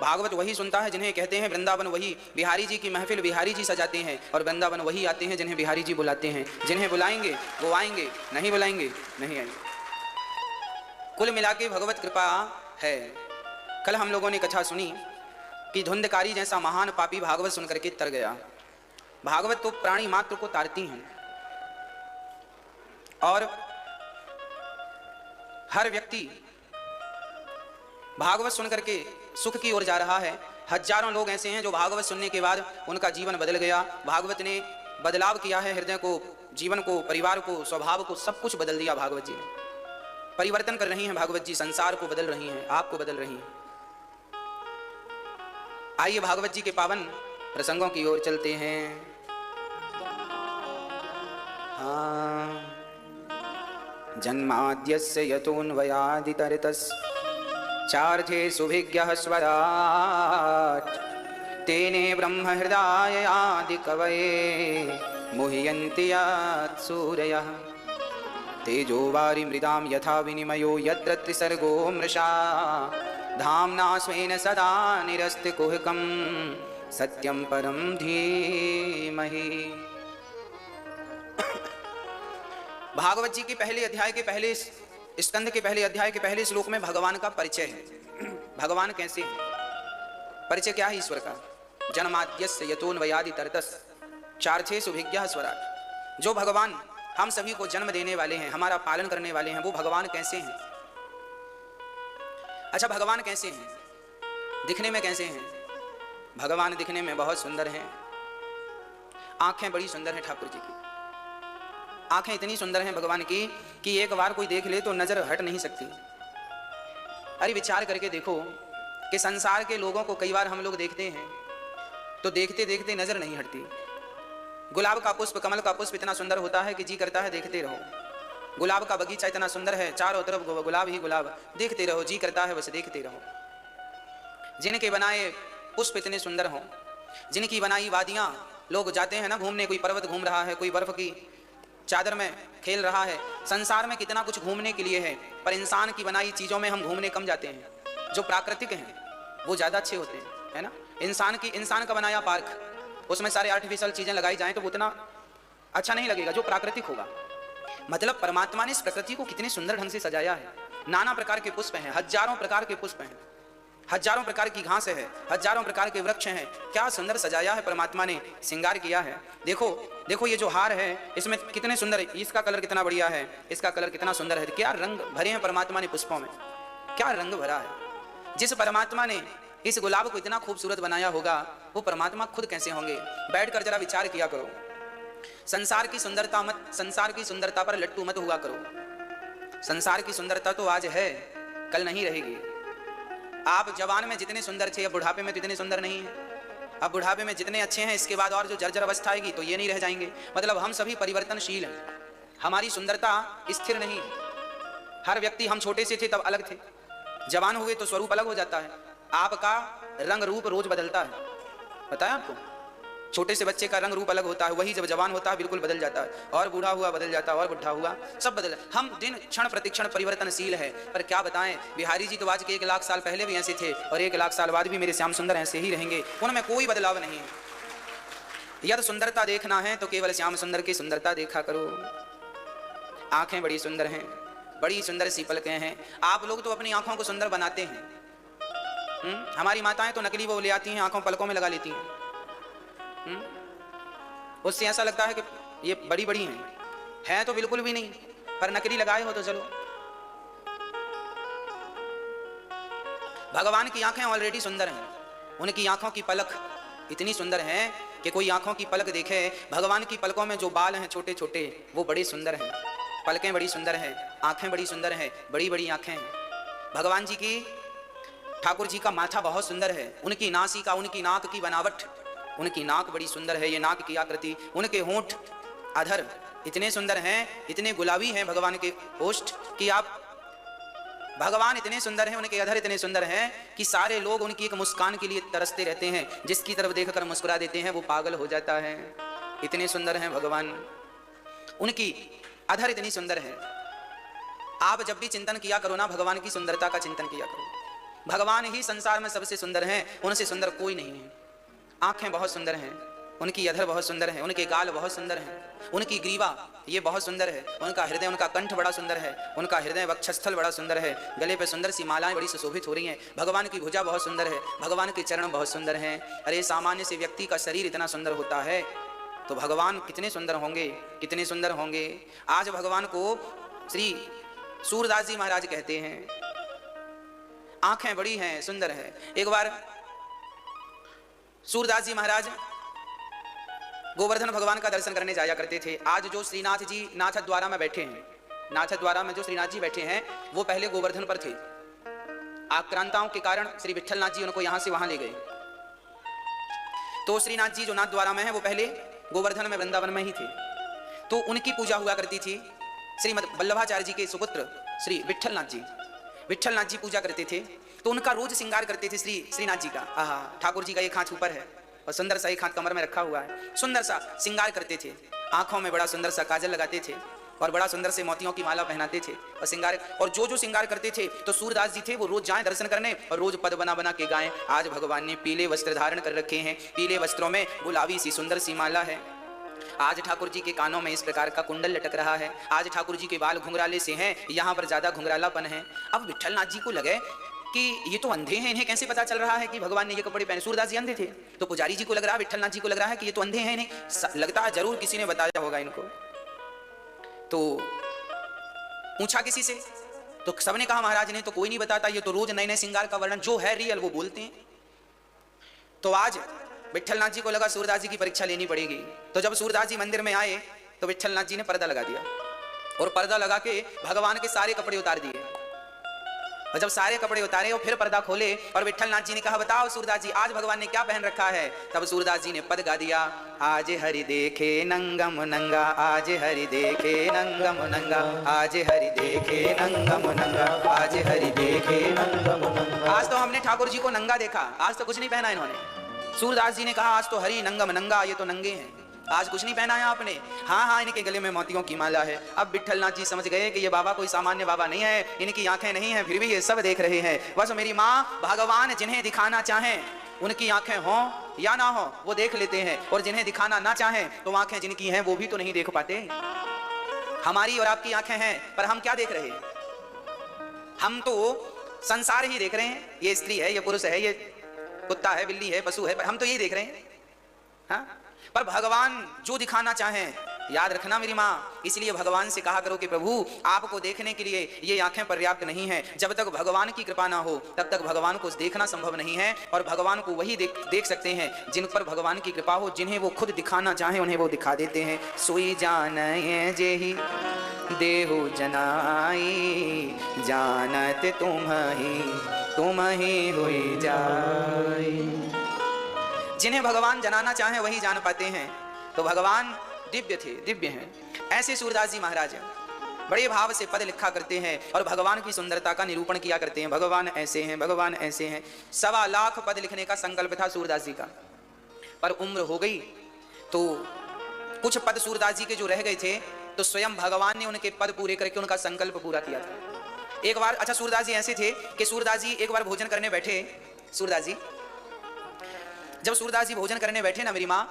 भागवत वही सुनता है जिन्हें कहते हैं वृंदावन वही। बिहारी जी की महफिल बिहारी जी सजाते हैं और वृंदावन वही आते हैं जिन्हें बिहारी जी बुलाते हैं। जिन्हें बुलाएंगे वो आएंगे, नहीं बुलाएंगे नहीं आएंगे। कुल मिला के भगवत कृपा है। कल हम लोगों ने कथा सुनी कि धुंधकारी जैसा महान पापी भागवत सुनकर के तर गया। भागवत तो प्राणी मात्र को तारती हैं और हर व्यक्ति भागवत सुनकर के सुख की ओर जा रहा है। हजारों लोग ऐसे हैं जो भागवत सुनने के बाद उनका जीवन बदल गया। भागवत ने बदलाव किया है, हृदय को, जीवन को, परिवार को, स्वभाव को, सब कुछ बदल दिया। भागवत जी ने परिवर्तन कर रही हैं। भागवत जी संसार को बदल रही हैं, आपको बदल रही हैं। आइए भागवत जी के पावन प्रसंगों की ओर चलते हैं। जन्माद्यस्य यतोऽन्वयादितरतश्चार्थे सुभिज्ञः स्वराट् तेने ब्रह्महृदाय आदिकवये मुह्यन्ति यत्सूरयः तेजो वारिमृदां यथा विनिमयो यत्र त्रिसर्गो मृषा धाम्ना स्वेन सदा निरस्तिकुहकं सत्यं परं धीमहि। भागवत जी के पहले अध्याय के पहले स्कंद के पहले अध्याय के पहले श्लोक में भगवान का परिचय है। भगवान कैसे है, परिचय क्या है ईश्वर का। जन्माद्यस्य यतोऽन्वयादितरतश्चार्थे सुभिज्ञः स्वराट्। जो भगवान हम सभी को जन्म देने वाले हैं, हमारा पालन करने वाले हैं, वो भगवान कैसे हैं। अच्छा, भगवान कैसे हैं, दिखने में कैसे हैं। भगवान दिखने में बहुत सुंदर हैं। आंखें बड़ी सुंदर हैं ठाकुर जी की। आंखें इतनी सुंदर हैं भगवान की कि एक बार कोई देख ले तो नजर हट नहीं सकती। अरे विचार करके देखो कि संसार के लोगों को कई बार हम लोग देखते हैं तो देखते देखते नजर नहीं हटती। गुलाब का पुष्प, कमल का पुष्प इतना सुंदर होता है कि जी करता है देखते रहो। गुलाब का बगीचा इतना सुंदर है, चारों तरफ गुलाब ही गुलाब, देखते रहो, जी करता है बस देखते रहो। जिनके बनाए पुष्प इतने सुंदर हों, जिनकी बनाई वादियां, लोग जाते हैं ना घूमने, कोई पर्वत घूम रहा है, कोई बर्फ की चादर में खेल रहा है। संसार में कितना कुछ घूमने के लिए है, पर इंसान की बनाई चीजों में हम घूमने कम जाते हैं। जो प्राकृतिक हैं वो ज्यादा अच्छे होते हैं, है ना। इंसान का बनाया पार्क, उसमें सारे आर्टिफिशियल चीजें लगाई जाएं तो वो उतना अच्छा नहीं लगेगा जो प्राकृतिक होगा। मतलब परमात्मा ने इस प्रकृति को कितने सुंदर ढंग से सजाया है। नाना प्रकार के पुष्प हैं, हजारों प्रकार के पुष्प हैं, हजारों प्रकार की घास है, हजारों प्रकार के वृक्ष हैं। क्या सुंदर सजाया है परमात्मा ने, श्रृंगार किया है। देखो देखो ये जो हार है इसमें कितने सुंदर है, इसका कलर कितना बढ़िया है, इसका कलर कितना सुंदर है। क्या रंग भरे हैं परमात्मा ने पुष्पों में, क्या रंग भरा है। जिस परमात्मा ने इस गुलाब को इतना खूबसूरत बनाया होगा वो परमात्मा खुद कैसे होंगे। बैठकर जरा विचार किया करो। संसार की सुंदरता पर लट्टू मत हुआ करो। संसार की सुंदरता तो आज है, कल नहीं रहेगी। आप जवान में जितने सुंदर थे अब बुढ़ापे में तो इतने सुंदर नहीं है। अब बुढ़ापे में जितने अच्छे हैं इसके बाद और जो जर्जर अवस्था आएगी तो ये नहीं रह जाएंगे। मतलब हम सभी परिवर्तनशील हैं, हमारी सुंदरता स्थिर नहीं है। हर व्यक्ति, हम छोटे से थे तब अलग थे, जवान हुए तो स्वरूप अलग हो जाता है। आपका रंग रूप रोज बदलता है, पता है आपको। छोटे से बच्चे का रंग रूप अलग होता है, वही जब जवान होता है बिल्कुल बदल जाता है, और बूढ़ा हुआ बदल जाता है, और बुढ़ा हुआ सब बदल। हम दिन क्षण प्रतिक्षण परिवर्तनशील है। पर क्या बताएं, बिहारी जी तो आज के 1 लाख साल पहले भी ऐसे थे और 1 लाख साल बाद भी मेरे श्याम सुंदर ऐसे ही रहेंगे, उनमें कोई बदलाव नहीं है। यदि सुंदरता देखना है तो केवल श्याम सुंदर की सुंदरता देखा करो। आंखें बड़ी सुंदर हैं, बड़ी सुंदर सी पलकें हैं। आप लोग तो अपनी आंखों को सुंदर बनाते हैं। हमारी माताएं तो नकली वो ले आती हैं, आंखों पलकों में लगा लेती हैं। उससे ऐसा लगता है कि ये बड़ी बड़ी हैं तो बिल्कुल भी नहीं, पर नकली लगाए हो तो चलो। भगवान की आंखें ऑलरेडी सुंदर हैं, उनकी आंखों की पलक इतनी सुंदर है कि कोई आंखों की पलक देखे। भगवान की पलकों में जो बाल हैं छोटे छोटे वो बड़े सुंदर हैं, पलकें बड़ी सुंदर हैं, आंखें बड़ी सुंदर हैं, बड़ी बड़ी आंखें हैं। भगवान जी की, ठाकुर जी का माथा बहुत सुंदर है, उनकी नासिका, उनकी नाक की बनावट, उनकी नाक बड़ी सुंदर है, ये नाक की आकृति, उनके होंठ अधर इतने सुंदर हैं, इतने गुलाबी हैं भगवान के होष्ठ कि आप, भगवान इतने सुंदर हैं, उनके अधर इतने सुंदर हैं कि सारे लोग उनकी एक मुस्कान के लिए तरसते रहते हैं। जिसकी तरफ देखकर मुस्कुरा देते हैं वो पागल हो जाता है। इतने सुंदर हैं भगवान, उनकी अधर इतनी सुंदर है। आप जब भी चिंतन किया करो ना, भगवान की सुंदरता का चिंतन किया करो। भगवान ही संसार में सबसे सुंदर हैं, उनसे सुंदर कोई नहीं है। आंखें बहुत सुंदर हैं, उनकी अधर बहुत सुंदर है, उनके गाल बहुत सुंदर हैं, उनकी ग्रीवा ये बहुत सुंदर है, उनका हृदय, उनका कंठ बड़ा सुंदर है, उनका हृदय वक्षस्थल बड़ा सुंदर है, गले पे सुंदर सी मालाएं बड़ी सुशोभित हो रही हैं, भगवान की भुजा बहुत सुंदर है, भगवान के चरण बहुत सुंदर हैं। अरे सामान्य से व्यक्ति का शरीर इतना सुंदर होता है तो भगवान कितने सुंदर होंगे, कितने सुंदर होंगे। आज भगवान को श्री सूरदास जी महाराज कहते हैं, आंखें बड़ी हैं, सुंदर है। एक बार सूरदास जी महाराज गोवर्धन भगवान का दर्शन करने जाया करते थे। आज जो श्रीनाथ जी नाथ द्वारा में बैठे हैं, नाथ द्वारा में जो श्रीनाथ जी बैठे हैं वो पहले गोवर्धन पर थे। आक्रांताओं के कारण श्री विठलनाथ जी उनको यहां से वहां ले गए। तो श्रीनाथ जी जो नाथ द्वारा में है वो पहले गोवर्धन में वृंदावन में ही थे। तो उनकी पूजा हुआ करती थी। श्रीमद वल्लभाचार्य जी के सुपुत्र श्री विठलनाथ जी पूजा करते थे। तो उनका रोज श्रृंगार करते थे श्रीनाथ जी का। आहा, ठाकुर जी का एक हाथ ऊपर है और सुंदर सा एक हाथ कमर में रखा हुआ है, सुंदर सा श्रृंगार करते थे। आंखों में बड़ा सुंदर सा काजल लगाते थे और बड़ा सुंदर से मोतियों की माला पहनाते थे और श्रृंगार, और जो श्रृंगार करते थे तो सूरदास जी थे वो रोज जाएं दर्शन करने और रोज पद बना बना के गाएं। आज भगवान ने पीले वस्त्र धारण कर रखे हैं, पीले वस्त्रों में गुलाबी सी सुंदर सी माला है। आज ठाकुर जी के कानों में इस प्रकार का कुंडल लटक रहा है। आज ठाकुर जी के बाल घुंघराले से हैं, यहाँ पर ज्यादा घुंघरालापन है। अब विठलनाथ जी को लगे कि ये तो अंधे हैं, इन्हें कैसे पता चल रहा है कि भगवान ने ये कपड़े पहने। सूरदास जी अंधे थे तो पुजारी जी को लग रहा है, विठलनाथ जी को लग रहा है कि ये तो अंधे हैं, इन्हें लगता है जरूर किसी ने बताया होगा इनको। तो पूछा किसी से तो सबने कहा महाराज ने तो कोई नहीं बताता, ये तो रोज नए नए श्रृंगार का वर्णन जो है रियल वो बोलते हैं। तो आज विठलनाथ जी को लगा सूरदास जी की परीक्षा लेनी पड़ेगी। तो जब सूरदास जी मंदिर में आए तो विठलनाथ जी ने पर्दा लगा दिया और पर्दा लगा के भगवान के सारे कपड़े उतार दिए। और जब सारे कपड़े उतारे और फिर पर्दा खोले और विठलनाथ जी ने कहा बताओ सूरदास जी आज भगवान ने क्या पहन रखा है। तब सूरदास जी ने पद गा दिया, आज हरि देखे नंगम नंगा, आज हरि देखे नंगम नंगा, आज हरि देखे नंगम नंगा, आज हरि देखे नंगम नंगा। आज तो हमने ठाकुर जी को नंगा देखा, आज तो कुछ नहीं पहना इन्होंने। सूरदास जी ने कहा आज तो हरि नंगम नंगा, ये तो नंगे हैं, आज कुछ नहीं पहना है आपने। हाँ, इनके गले में मोतियों की माला है। अब विठलनाथ जी समझ गए कि ये बाबा कोई सामान्य बाबा नहीं है, इनकी आंखें नहीं हैं फिर भी ये सब देख रहे हैं। बस मेरी माँ भगवान जिन्हें दिखाना चाहें उनकी आंखें हों या ना हो वो देख लेते हैं, और जिन्हें दिखाना ना चाहें तो आंखें जिनकी हैं वो भी तो नहीं देख पाते। हमारी और आपकी आंखें हैं पर हम क्या देख रहे हैं? हम तो संसार ही देख रहे हैं। ये स्त्री है, ये पुरुष है, ये कुत्ता है, बिल्ली है, पशु है, हम तो यही देख रहे हैं। हाँ? पर भगवान जो दिखाना चाहें, याद रखना मेरी माँ, इसलिए भगवान से कहा करो कि प्रभु आपको देखने के लिए ये आंखें पर्याप्त नहीं हैं। जब तक भगवान की कृपा ना हो तब तक भगवान को देखना संभव नहीं है। और भगवान को वही देख सकते हैं जिन पर भगवान की कृपा हो, जिन्हें वो खुद दिखाना चाहें उन्हें वो दिखा देते हैं। सोई जाने जेहि देहु जनाई, जानत तुम ही हुई जाई। जिन्हें भगवान जनाना चाहे वही जान पाते हैं। तो भगवान दिव्य थे, दिव्य हैं। ऐसे सूरदास जी महाराज बड़े भाव से पद लिखा करते हैं और भगवान की सुंदरता का निरूपण किया करते हैं। भगवान ऐसे हैं, भगवान ऐसे हैं। 1.25 लाख पद लिखने का संकल्प था सूरदास जी का, पर उम्र हो गई तो कुछ पद सूरदास जी के जो रह गए थे तो स्वयं भगवान ने उनके पद पूरे करके उनका संकल्प पूरा किया था। एक बार, अच्छा सूरदास जी ऐसे थे कि सूरदास जी एक बार भोजन करने बैठे। जब सूरदास जी भोजन करने बैठे ना मेरी माँ,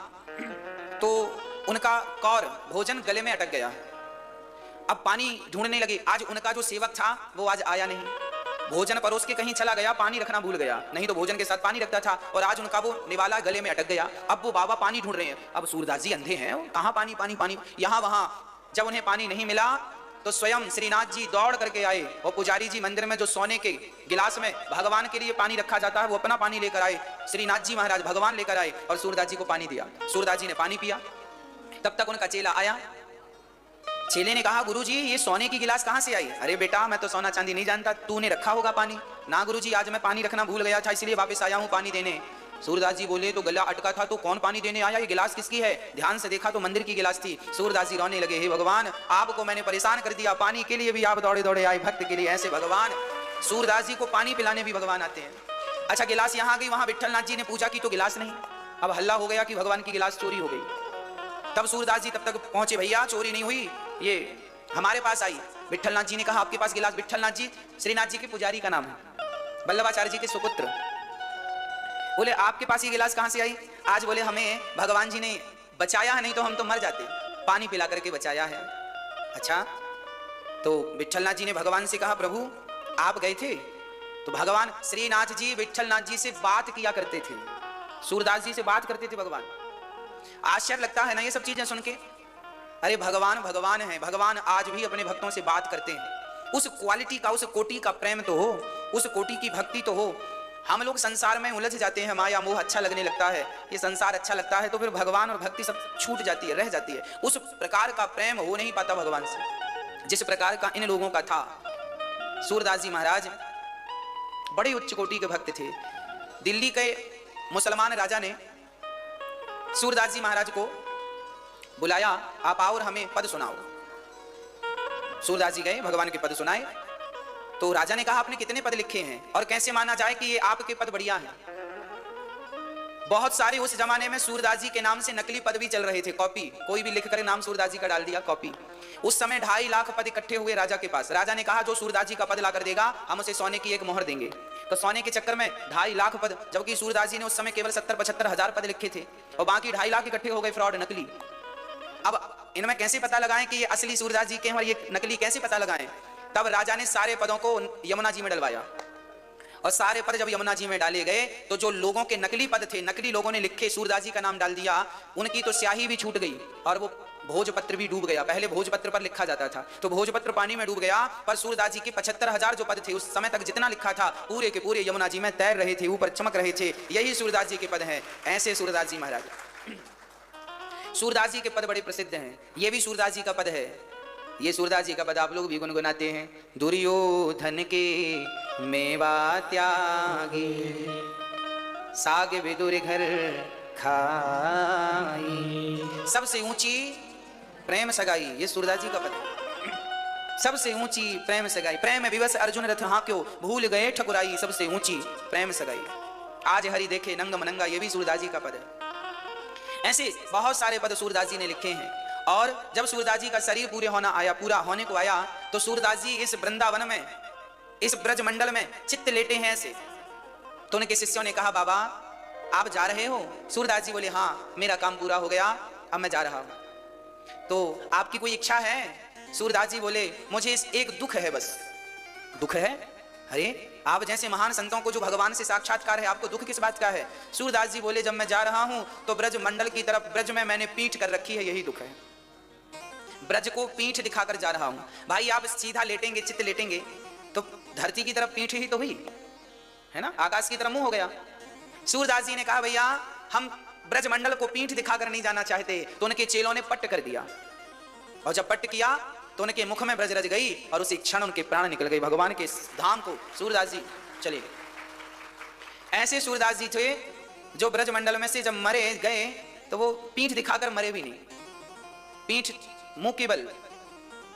तो उनका कौर भोजन गले में अटक गया। अब पानी ढूंढने लगे। आज उनका जो सेवक था वो आज आया नहीं, भोजन परोस के कहीं चला गया, पानी रखना भूल गया, नहीं तो भोजन के साथ पानी रखता था। और आज उनका वो निवाला गले में अटक गया। अब वो बाबा पानी ढूंढ रहे हैं। अब सूरदास जी अंधे हैं, कहाँ पानी पानी पानी, यहाँ वहां। जब उन्हें पानी नहीं मिला तो स्वयं श्रीनाथ जी दौड़ करके आए और पुजारी जी मंदिर में जो सोने के गिलास में भगवान के लिए पानी रखा जाता है वो अपना पानी लेकर आए। श्रीनाथ जी महाराज भगवान लेकर आए और सूरदास जी को पानी दिया। सूरदास जी ने पानी पिया। तब तक उनका चेला आया। चेले ने कहा गुरुजी ये सोने की गिलास कहाँ से आई? अरे बेटा मैं तो सोना चांदी नहीं जानता, तूने रखा होगा पानी। ना गुरुजी आज मैं पानी रखना भूल गया था इसलिए वापस आया हूँ पानी देने। सूरदास जी बोले तो गला अटका था तो कौन पानी देने आया? ये गिलास किसकी है? ध्यान से देखा तो मंदिर की गिलास थी। सूरदास जी रोने लगे, हे भगवान आपको मैंने परेशान कर दिया, पानी के लिए भी आप दौड़े दौड़े आए, भक्त के लिए ऐसे भगवान। सूरदास जी को पानी पिलाने भी भगवान आते हैं। अच्छा गिलास यहाँ गई, वहां विठलनाथ जी ने पूजा की तो गिलास नहीं। अब हल्ला हो गया कि भगवान की गिलास चोरी हो गई। तब सूरदास जी तब तक पहुंचे, भैया चोरी नहीं हुई, ये हमारे पास आई। विठलनाथ जी ने कहा आपके पास गिलास? विठलनाथ जी श्रीनाथ जी के पुजारी का नाम है। वल्लभाचार्य जी के सुपुत्र। बोले आपके पास ये गिलास कहां से आई? आज बोले हमें भगवान जी ने बचाया है, नहीं तो हम तो मर जाते, पानी पिला करके बचाया है। अच्छा, तो विट्ठलनाथ जी ने भगवान से कहा प्रभु आप गए थे? तो भगवान श्रीनाथ जी विट्ठलनाथ जी से बात किया करते थे, सूरदास जी से बात करते थे भगवान। आश्चर्य लगता है ना ये सब चीजें सुन के। अरे भगवान भगवान है, भगवान आज भी अपने भक्तों से बात करते हैं। उस क्वालिटी का, उस कोटि का प्रेम तो हो, उस कोटि की भक्ति तो हो। हम लोग संसार में उलझ जाते हैं, माया मोह अच्छा लगने लगता है, ये संसार अच्छा लगता है, तो फिर भगवान और भक्ति सब छूट जाती है, रह जाती है। उस प्रकार का प्रेम हो नहीं पाता भगवान से जिस प्रकार का इन लोगों का था। सूरदास जी महाराज बड़े उच्च कोटि के भक्त थे। दिल्ली के मुसलमान राजा ने सूरदास जी महाराज को बुलाया, आप आओ और हमें पद सुनाओ। सूरदास जी गए, भगवान के पद सुनाए। तो राजा ने कहा आपने कितने पद लिखे हैं और कैसे माना जाए कि ये आपके पद बढ़िया हैं? बहुत सारे उस जमाने में सूरदास जी के नाम से नकली पद भी चल रहे थे, कॉपी, कोई भी लिख कर नाम सूरदास जी का डाल दिया, कॉपी। उस समय 2.5 लाख पद इकट्ठे हुए राजा के पास। राजा ने कहा जो सूरदास जी का पद ला कर देगा हम उसे सोने की एक मोहर देंगे। तो सोने के चक्कर में 2.5 लाख पद, जबकि सूरदास जी ने उस समय केवल 70-75 हजार पद लिखे थे और बाकी 2.5 लाख इकट्ठे हो गए, फ्रॉड, नकली। अब इनमें कैसे पता लगाएं कि ये असली सूरदास जी के हैं और ये नकली कैसे पता लगाएं? तब राजा ने सारे पदों को यमुना जी में डलवाया और सारे पद जब यमुना जी में डाले गए तो जो लोगों के नकली पद थे, नकली लोगों ने लिखे, सूरदास जी का नाम डाल दिया, उनकी तो स्याही भी छूट गई और वो भोजपत्र भी डूब गया। पहले भोजपत्र पर लिखा जाता था तो भोजपत्र पानी में डूब गया, पर सूरदास जी के 75,000 जो पद थे उस समय तक जितना लिखा था पूरे के पूरे यमुना जी में तैर रहे थे, ऊपर चमक रहे थे। यही सूरदास जी के पद हैं। ऐसे सूरदास जी महाराज, सूरदास जी के पद बड़े प्रसिद्ध हैं। ये भी सूरदास जी का पद है। ये सूरदास जी का पद आप लोग भी गुनगुनाते हैं। दुर्योधन के मेवा त्यागी साग विदुर घर खाई, सबसे ऊंची प्रेम सगाई, ये सूरदास जी का पद है। सबसे ऊंची प्रेम सगाई, प्रेम विवश अर्जुन रथ हाँ क्यों भूल गए ठकुराई, सबसे ऊंची प्रेम सगाई। आज हरि देखे नंग मनंगा, ये भी सूरदास जी का पद है। ऐसे बहुत सारे पद सूरदास जी ने लिखे हैं। और जब सूरदास जी का शरीर पूरा होने को आया तो सूरदास जी इस वृंदावन में, इस ब्रज मंडल में चित्त लेटे हैं ऐसे। तो उनके शिष्यों ने कहा बाबा आप जा रहे हो? सूरदास जी बोले हाँ मेरा काम पूरा हो गया, अब मैं जा रहा हूं। तो आपकी कोई इच्छा है? सूरदास जी बोले मुझे एक दुख है बस। दुख है? अरे आप जैसे महान संतों को जो भगवान से साक्षात्कार है, आपको दुख किस बात का है? सूरदास जी बोले जब मैं जा रहा हूं तो ब्रज मंडल की तरफ, ब्रज में मैंने पीठ कर रखी है, यही दुख है। ब्रज को पीठ दिखाकर जा रहा हूं। भाई आप सीधा लेटेंगे, चित्त लेटेंगे तो धरती की तरफ पीठ ही तो हुई है ना, आकाश की तरफ मुंह हो गया। सूरदास जी ने कहा भैया हम ब्रज मंडल को पीठ दिखाकर नहीं जाना चाहते। तो उनके चेलों ने पट्ट कर दिया और जब पट्ट किया तो उनके मुख में ब्रज रज गई और उसी क्षण उनके प्राण निकल गए। भगवान के धाम को सूरदास जी चले गए। ऐसे सूरदास जी थे जो ब्रज मंडल में से जब मरे गए तो वो पीठ दिखाकर मरे भी नहीं, पीठ मुंह केवल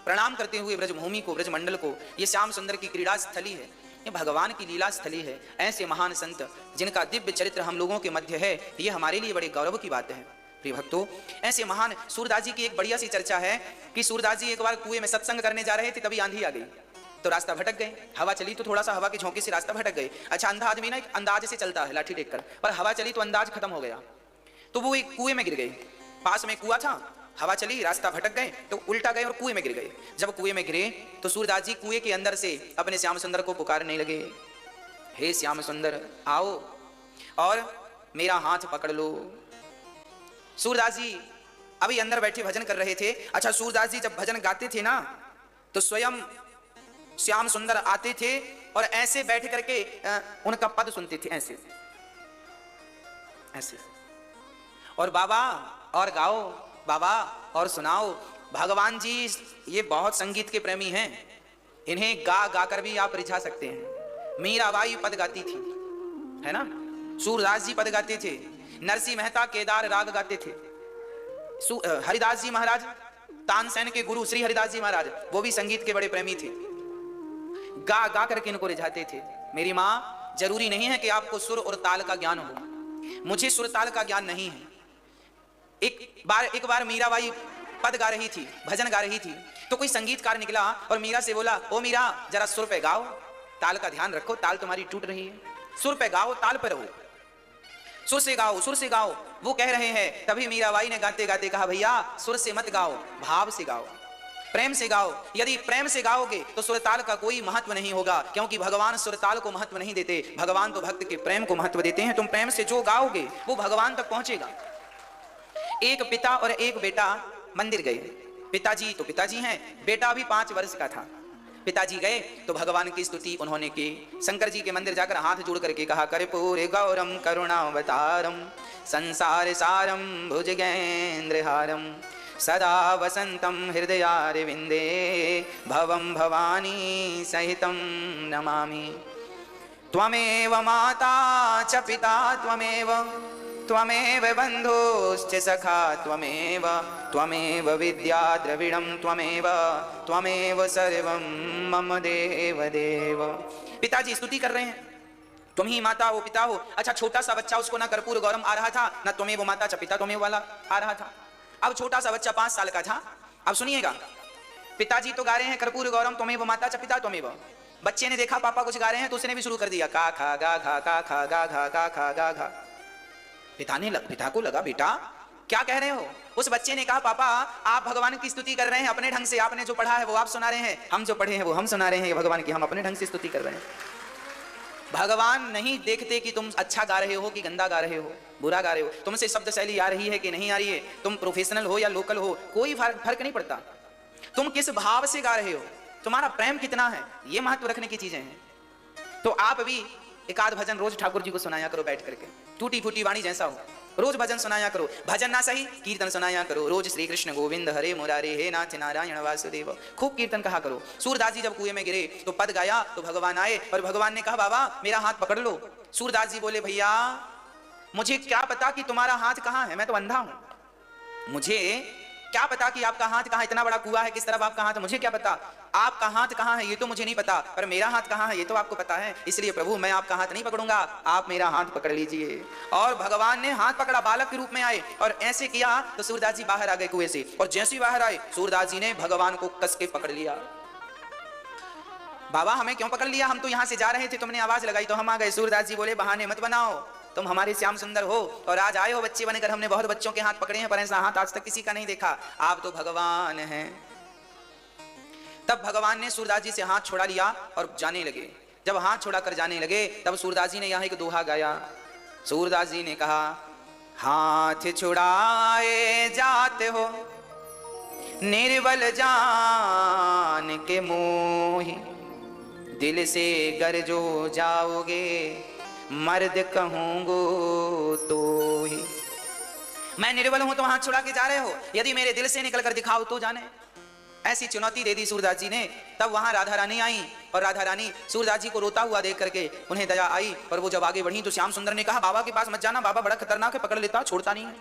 प्रणाम करते हुए ब्रज भूमि को, ब्रज मंडल को। ये श्याम सुंदर की क्रीड़ा स्थली है, ये भगवान की लीला स्थली है। ऐसे महान संत जिनका दिव्य चरित्र हम लोगों के मध्य है, ये हमारे लिए बड़े गौरव की बात है। प्रिय भक्तों, ऐसे महान सूरदास जी की एक बढ़िया सी चर्चा है कि सूरदास जी एक बार कुएं में सत्संग करने जा रहे थे, तभी आंधी आ गई तो रास्ता भटक गए। हवा चली तो थोड़ा सा हवा के झोंके से रास्ता भटक गए। अच्छा अंधा आदमी ना एक अंदाज से चलता है लाठी टेक कर, पर हवा चली तो अंदाज खत्म हो गया, तो वो एक कुएं में गिर गए। पास में कुआं था, हवा चली, रास्ता भटक गए तो उल्टा गए और कुएं में गिर गए। जब कुएं में गिरे तो सूरदास जी कुएं के अंदर से अपने श्याम सुंदर को पुकारने लगे, हे श्याम सुंदर आओ और मेरा हाथ पकड़ लो। सूरदास जी अभी अंदर बैठे भजन कर रहे थे। अच्छा सूरदास जी जब भजन गाते थे ना तो स्वयं श्याम सुंदर आते थे और ऐसे बैठ करके उनका पद सुनते थे, ऐसे ऐसे, और बाबा और गाओ, बाबा और सुनाओ। भगवान जी ये बहुत संगीत के प्रेमी हैं, इन्हें गा गा कर भी आप रिझा सकते हैं। मीराबाई पद गाती थी, है ना, सूरदास जी पद गाते थे, नरसिंह मेहता केदार राग गाते थे, हरिदास जी महाराज, तानसेन के गुरु श्री हरिदास जी महाराज, वो भी संगीत के बड़े प्रेमी थे, गा गा करके इनको रिझाते थे। मेरी माँ, जरूरी नहीं है कि आपको सुर और ताल का ज्ञान हो, मुझे सुर ताल का ज्ञान नहीं है। एक बार मीराबाई पद गा रही थी, भजन गा रही थी, तो कोई संगीतकार निकला और मीरा से बोला, ओ मीरा जरा सुर पे गाओ। ताल का ध्यान रखो, ताल तुम्हारी टूट रही है। सुर पे गाओ, ताल पे रहो, सुर से गाओ, सुर से गाओ। वो कह रहे हैं, तभी मीराबाई ने गाते गाते कहा, भैया सुर से मत गाओ, भाव से गाओ, प्रेम से गाओ। यदि प्रेम से गाओगे तो सुरताल का कोई महत्व नहीं होगा, क्योंकि भगवान सुरताल को महत्व नहीं देते, भगवान तो भक्त के प्रेम को महत्व देते हैं। तुम प्रेम से जो गाओगे वो भगवान तक पहुंचेगा। एक पिता और एक बेटा मंदिर गए। पिताजी तो पिताजी हैं, बेटा भी 5 वर्ष का था। पिताजी गए तो भगवान की स्तुति उन्होंने की। शंकर जी के मंदिर जाकर हाथ जोड़ करके कहा, कर्पूर गौरम करुणावतारम संसार सारम भुजगेंद्रहारम सदा वसंतम हृदयारविंदे भवम भवानी सहितम नमामि। त्वमेव माता च पिता त्वमेव, त्वमेव बन्धुश्च सखा त्वमेव, त्वमेव विद्या द्रविणं त्वमेव, त्वमेव सर्वं मम देव देव। पिताजी स्तुति कर रहे हैं, तुम ही माता हो पिता हो। अच्छा, छोटा सा बच्चा, उसको ना कर्पूर गौरम आ रहा था, ना त्वमेव माता च पिता त्वमेव वाला आ रहा था। अब छोटा सा बच्चा 5 साल का था। अब सुनिएगा, पिताजी तो गा रहे हैं कर्पूर गौरम त्वमेव माता च पिता त्वमेव। बच्चे ने देखा पापा कुछ गा रहे हैं तो उसने भी शुरू कर दिया, का खा गा खा का खा गा खा का खा गा खा। पिता को लगा, बेटा क्या कह रहे हो? उस बच्चे ने कहा, पापा आप भगवान की स्तुति कर रहे हैं अपने ढंग से, आपने जो पढ़ा है वो आप सुना रहे हैं, हम जो पढ़े हैं वो हम सुना रहे हैं भगवान की, हम अपने ढंग से स्तुति कर रहे हैं। भगवान नहीं देखते कि तुम अच्छा गा रहे हो कि गंदा गा रहे हो, बुरा गा रहे हो, तुमसे शब्द शैली आ रही है कि नहीं आ रही है, तुम प्रोफेशनल हो या लोकल हो, कोई फर्क नहीं पड़ता। तुम किस भाव से गा रहे हो, तुम्हारा प्रेम कितना है, ये महत्व रखने की चीजें हैं। तो आप भी एक आध भजन रोज ठाकुर जी को सुनाया करो बैठ करके, टूटी फूटी वाणी जैसा हो, रोज भजन सुनाया करो। भजन ना सही, कीर्तन सुनाया करो रोज। श्री कृष्ण गोविंद हरे मुरारे, हे नाथ नारायण वासुदेव, खूब कीर्तन कहा करो। सूरदास जी जब कुएं में गिरे तो पद गाया तो भगवान आए और भगवान ने कहा, बाबा मेरा हाथ पकड़ लो। सूरदास जी बोले, भैया मुझे क्या पता कि तुम्हारा हाथ कहाँ है, मैं तो अंधा हूं, मुझे क्या पता कि आपका हाथ कहाँ, इतना बड़ा कुआं है किस तरफ आपका हाथ, मुझे क्या पता आपका हाथ कहाँ है, ये तो मुझे नहीं पता, पर मेरा हाथ कहाँ है ये तो आपको पता है, इसलिए प्रभु मैं आपका हाथ नहीं पकड़ूंगा, आप मेरा हाथ पकड़ लीजिए। और भगवान ने हाथ पकड़ा, बालक के रूप में आए और ऐसे किया तो सूरदास जी बाहर आ गए कुएं से। और जैसे ही बाहर आए सूरदास जी ने भगवान को कस के पकड़ लिया। बाबा हमें क्यों पकड़ लिया, हम तो यहाँ से जा रहे थे, तुमने आवाज लगाई तो हम आ गए। सूरदास जी बोले, बहाने मत बनाओ, तुम हमारे श्याम सुंदर हो और आज आए हो बच्चे बनकर, हमने बहुत बच्चों के हाथ पकड़े हैं पर ऐसा हाथ आज तक किसी का नहीं देखा, आप तो भगवान हैं। तब भगवान ने सूरदास जी से हाथ छुड़ा लिया और जाने लगे। जब हाथ छुड़ा कर जाने लगे तब सूरदास जी ने यहाँ एक दोहा गाया। सूरदास जी ने कहा, हाथ छुड़ाए जाते हो निर्बल जान के मोही, दिल से गर जो जाओगे मर्द कहूंगो तो ही। मैं निर्बल हूं तो हाथ छुड़ा के जा रहे हो, यदि मेरे दिल से निकल कर दिखाओ तो जाने। ऐसी चुनौती दे दी सूरदास जी ने। तब वहां राधा रानी आई और राधा रानी सूरदास जी को रोता हुआ देख करके उन्हें दया आई, पर वो जब आगे बढ़ी तो श्याम सुंदर ने कहा, बाबा के पास मत जाना, बाबा बड़ा खतरनाक है, पकड़ लेता, छोड़ता नहीं है।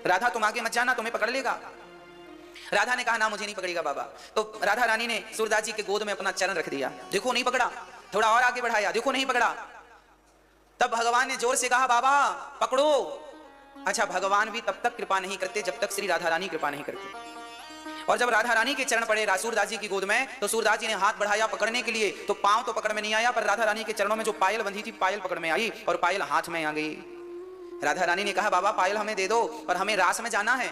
राधा तुम आगे मत जाना, तुम्हें पकड़ लेगा। राधा ने कहा, ना मुझे नहीं पकड़ेगा बाबा। तो राधा रानी ने सूरदास जी के गोद में अपना चरण रख दिया, देखो नहीं पकड़ा, थोड़ा और आगे बढ़ाया, देखो नहीं पकड़ा। तब भगवान ने जोर से कहा, बाबा पकड़ो। अच्छा, भगवान भी तब तक कृपा नहीं करते जब तक श्री राधा रानी कृपा नहीं करती। और जब राधा रानी के चरण पड़े सूरदास जी की गोद में तो सूरदास जी ने हाथ बढ़ाया पकड़ने के लिए, तो पांव तो पकड़ में नहीं आया, पर राधा रानी के चरणों में जो पायल बंधी थी पायल पकड़ में आई और पायल हाथ में आ गई। राधा रानी ने कहा, बाबा पायल हमें दे दो और हमें रास में जाना है।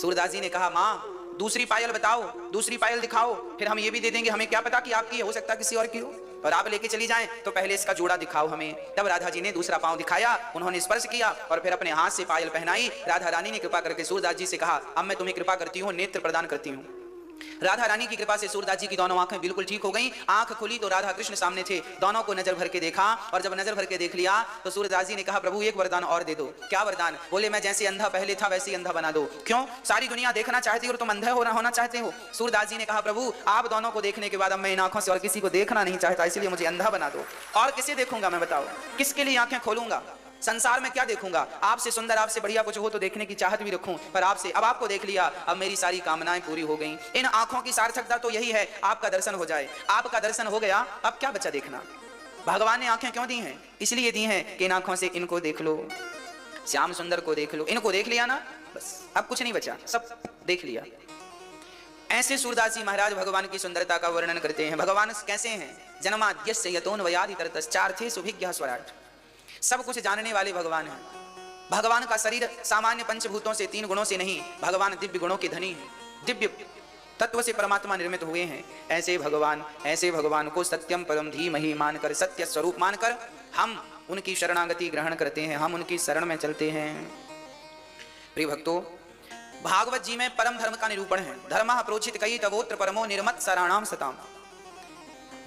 सूरदास जी ने कहा, माँ दूसरी पायल बताओ, दूसरी पायल दिखाओ, फिर हम ये भी दे देंगे, हमें क्या पता कि आपकी हो सकता किसी और की हो, और आप लेके चली जाएं, तो पहले इसका जोड़ा दिखाओ हमें। तब राधा जी ने दूसरा पांव दिखाया, उन्होंने स्पर्श किया और फिर अपने हाथ से पायल पहनाई। राधा रानी ने कृपा करके सूरदास जी से कहा, अब मैं तुम्हें कृपा करती हूँ, नेत्र प्रदान करती हूँ। राधा रानी की कृपा से सूरदास जी की दोनों आंखें बिल्कुल ठीक हो गईं। आंख खुली तो राधा कृष्ण सामने थे, दोनों को नजर भर के देखा और जब नजर भर के देख लिया तो सूरदास जी ने कहा, प्रभु एक वरदान और दे दो। क्या वरदान? बोले, मैं जैसे अंधा पहले था वैसे अंधा बना दो। क्यों? सारी दुनिया देखना चाहती हो और तुम अंधे होना चाहते हो। सूरदास जी ने कहा, प्रभु आप दोनों को देखने के बाद अब मैं इन आंखों से और किसी को देखना नहीं चाहता, इसलिए मुझे अंधा बना दो। और किसे देखूंगा मैं, बताओ किसके लिए आंखें खोलूंगा? संसार में क्या देखूंगा? आपसे सुंदर, आपसे बढ़िया कुछ हो तो देखने की चाहत भी रखूं, पर आपसे अब आपको देख लिया, अब मेरी सारी कामनाएं पूरी हो गईं। इन आंखों की सार्थकता तो यही है, आपका दर्शन हो जाए। आपका दर्शन हो गया, अब क्या बचा देखना? भगवान ने आंखें क्यों दी हैं? इसलिए दी हैं कि इन आंखों से इनको देख लो, श्याम सुंदर को देख लो। इनको देख लिया ना, बस अब कुछ नहीं बचा, सब देख लिया। ऐसे सूरदास जी महाराज भगवान की सुंदरता का वर्णन करते हैं। भगवान कैसे हैं? जन्माद्यस्य यतोऽन्वयादितरतश्चार्थे सुभिज्ञः स्वराट। सब कुछ जानने वाले भगवान हैं। भगवान का शरीर सामान्य पंचभूतों से, 3 गुणों से नहीं, भगवान दिव्य गुणों के धनी हैं, दिव्य तत्व से परमात्मा निर्मित हुए हैं। ऐसे भगवान को सत्यम परम धीमहि मानकर, सत्य स्वरूप मानकर हम उनकी शरणागति ग्रहण करते हैं, हम उनकी शरण में चलते हैं। प्रिय भक्तों, भागवत जी में परम धर्म का निरूपण है। धर्मः प्रोचित कई तवोत्र परमो निर्मत सराणाम सताम।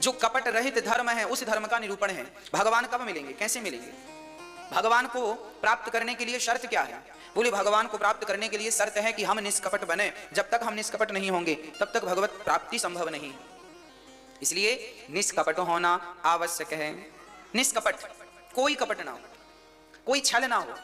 जो कपट रहित धर्म है उस धर्म का निरूपण है। भगवान कब मिलेंगे, कैसे मिलेंगे? भगवान को प्राप्त करने के लिए शर्त क्या है? बोले भगवान को प्राप्त करने के लिए शर्त है कि हम निष्कपट बने। जब तक हम निष्कपट नहीं होंगे तब तक भगवत प्राप्ति संभव नहीं। इसलिए निष्कपट होना आवश्यक है। निष्कपट, कोई कपट ना हो, कोई छल ना हो।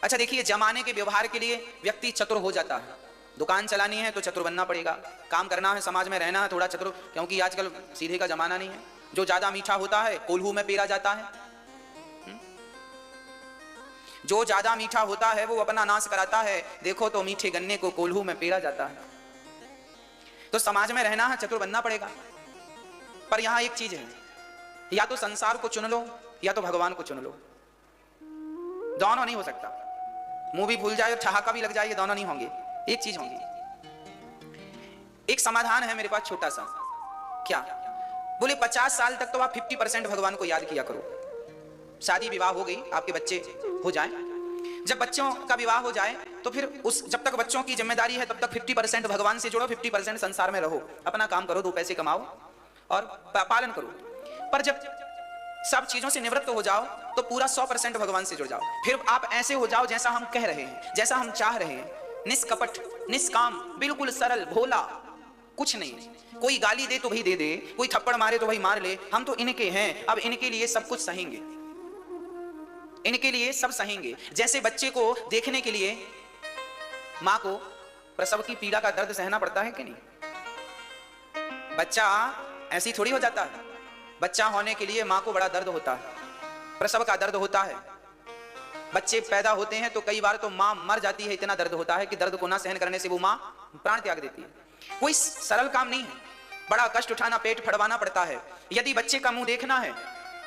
अच्छा देखिए, जमाने के व्यवहार के लिए व्यक्ति चतुर हो जाता है। दुकान चलानी है तो चतुर बनना पड़ेगा, काम करना है, समाज में रहना है, थोड़ा चतुर, क्योंकि आजकल सीधे का जमाना नहीं है। जो ज्यादा मीठा होता है कोल्हू में पेरा जाता है। जो ज्यादा मीठा होता है वो अपना नाश कराता है। देखो तो मीठे गन्ने को कोल्हू में पेरा जाता है। तो समाज में रहना है, चतुर बनना पड़ेगा। पर यहां एक चीज है, या तो संसार को चुन लो या तो भगवान को चुन लो। दोनों नहीं हो सकता। मुंह भी भूल जाए और ठहाका भी लग जाए, ये दोनों नहीं होंगे, एक चीज होंगी। एक समाधान है मेरे पास छोटा सा। क्या? बोले 50 साल तक तो आप 50% भगवान को याद किया करो। शादी विवाह हो गई, आपके बच्चे हो जाएं, जब बच्चों का विवाह हो जाए तो फिर जब तक बच्चों की जिम्मेदारी है तब तक 50% भगवान से जुड़ो, 50% संसार में रहो, अपना काम करो, 2 पैसे कमाओ और पालन करो। पर जब सब चीजों से निवृत्त हो जाओ तो पूरा 100% भगवान से जुड़ जाओ। फिर आप ऐसे हो जाओ जैसा हम कह रहे हैं, जैसा हम चाह रहे हैं, निष्कपट, निष्काम, बिल्कुल सरल भोला, कुछ नहीं। कोई गाली दे तो भाई दे दे, कोई थप्पड़ मारे तो भाई मार ले, हम तो इनके हैं, अब इनके लिए सब कुछ सहेंगे, इनके लिए सब सहेंगे। जैसे बच्चे को देखने के लिए मां को प्रसव की पीड़ा का दर्द सहना पड़ता है कि नहीं? बच्चा ऐसी थोड़ी हो जाता है। बच्चा होने के लिए मां को बड़ा दर्द होता है, प्रसव का दर्द होता है। बच्चे पैदा होते हैं तो कई बार तो मां मर जाती है, इतना दर्द होता है कि दर्द को ना सहन करने से वो मां प्राण त्याग देती है। कोई सरल काम नहीं है, बड़ा कष्ट उठाना, पेट फड़वाना पड़ता है। यदि बच्चे का मुंह देखना है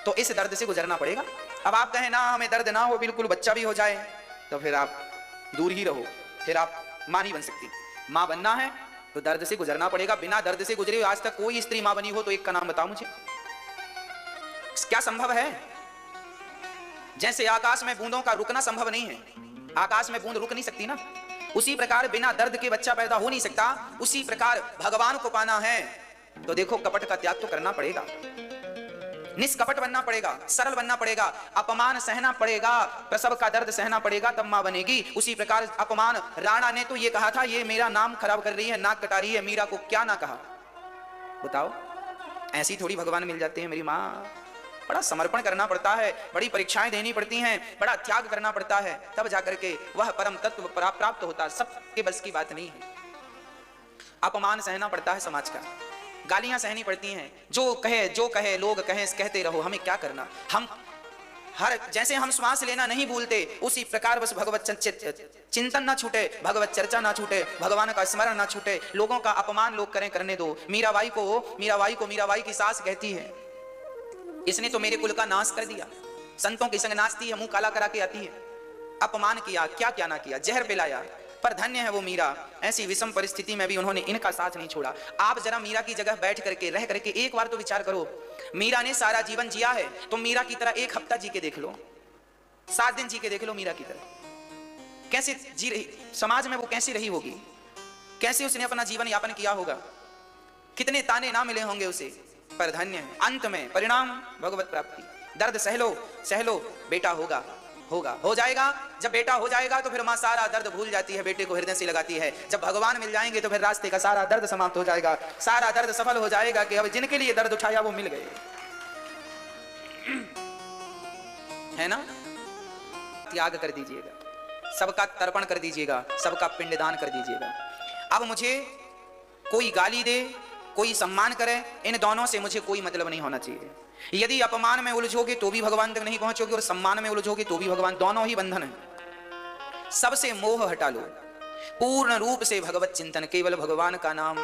तो इस दर्द से गुजरना पड़ेगा। अब आप कहें ना हमें दर्द ना हो, बिल्कुल बच्चा भी हो जाए, तो फिर आप दूर ही रहो, फिर आप मां नहीं बन सकती। मां बनना है तो दर्द से गुजरना पड़ेगा। बिना दर्द से गुजरे आज तक कोई स्त्री मां बनी हो तो एक का नाम बताओ मुझे, क्या संभव है? जैसे आकाश में बूंदों का रुकना संभव नहीं है, आकाश में बूंद रुक नहीं सकती ना, उसी प्रकार बिना दर्द के बच्चा पैदा हो नहीं सकता। उसी प्रकार भगवान को पाना है तो देखो कपट का त्याग तो करना पड़ेगा, निष्कपट बनना पड़ेगा, सरल बनना पड़ेगा, अपमान सहना पड़ेगा, प्रसव का दर्द सहना पड़ेगा, तब मां बनेगी। उसी प्रकार अपमान, राणा ने तो ये कहा था ये मेरा नाम खराब कर रही है, नाक कटा रही है, मीरा को क्या ना कहा? बताओ, ऐसी थोड़ी भगवान मिल जाते हैं मेरी मां। बड़ा समर्पण करना पड़ता है, बड़ी परीक्षाएं देनी पड़ती हैं, बड़ा त्याग करना पड़ता है, तब जाकर के वह परम तत्व प्राप्त होता है। सबके बस की बात नहीं है। अपमान सहना पड़ता है, समाज का गालियां सहनी पड़ती हैं। जो कहे लोग कहें, कहते रहो, हमें क्या करना। हम जैसे हम श्वास लेना नहीं भूलते, उसी प्रकार बस भगवत चिंतन ना छूटे, भगवत चर्चा ना छूटे, भगवान का स्मरण ना छूटे। लोगों का अपमान लोग करें, करने दो। मीराबाई की सास कहती है इसने तो मेरे कुल का नाश कर दिया। संतों की संग नाचती है, मुंह काला करा के आती है, अपमान किया, क्या क्या ना किया, जहर पिलाया। पर धन्य है वो मीरा, ऐसी विषम परिस्थिति में भी उन्होंने इनका साथ नहीं छोड़ा। आप जरा मीरा की जगह बैठ करके, रह करके एक बार तो विचार करो। मीरा ने सारा जीवन जिया है, तो मीरा की तरह 1 हफ्ता जी के देख लो, 7 दिन जी के देख लो मीरा की तरह। कैसे जी रही, समाज में वो कैसी रही होगी, कैसे उसने अपना जीवन यापन किया होगा, कितने ताने ना मिले होंगे उसे। पर धन्य है, अंत में परिणाम भगवत प्राप्ति। दर्द सह लो, बेटा होगा, हो जाएगा। जब बेटा हो जाएगा तो फिर मां सारा दर्द भूल जाती है, बेटे को हृदय से लगाती है। जब भगवान मिल जाएंगे तो फिर रास्ते का सारा दर्द समाप्त हो जाएगा, सारा दर्द सफल हो जाएगा कि अब जिनके लिए दर्द उठाया वो मिल गए, है ना। त्याग कर दीजिएगा, सबका तर्पण कर दीजिएगा, सबका पिंडदान कर दीजिएगा। अब मुझे कोई गाली दे, कोई सम्मान करे, इन दोनों से मुझे कोई मतलब नहीं होना चाहिए। यदि अपमान में उलझोगे तो भी भगवान तक नहीं पहुंचोगे, और सम्मान में उलझोगे तो भी भगवान, दोनों ही बंधन है। सबसे मोह हटा लो, पूर्ण रूप से भगवत चिंतन, केवल भगवान का नाम,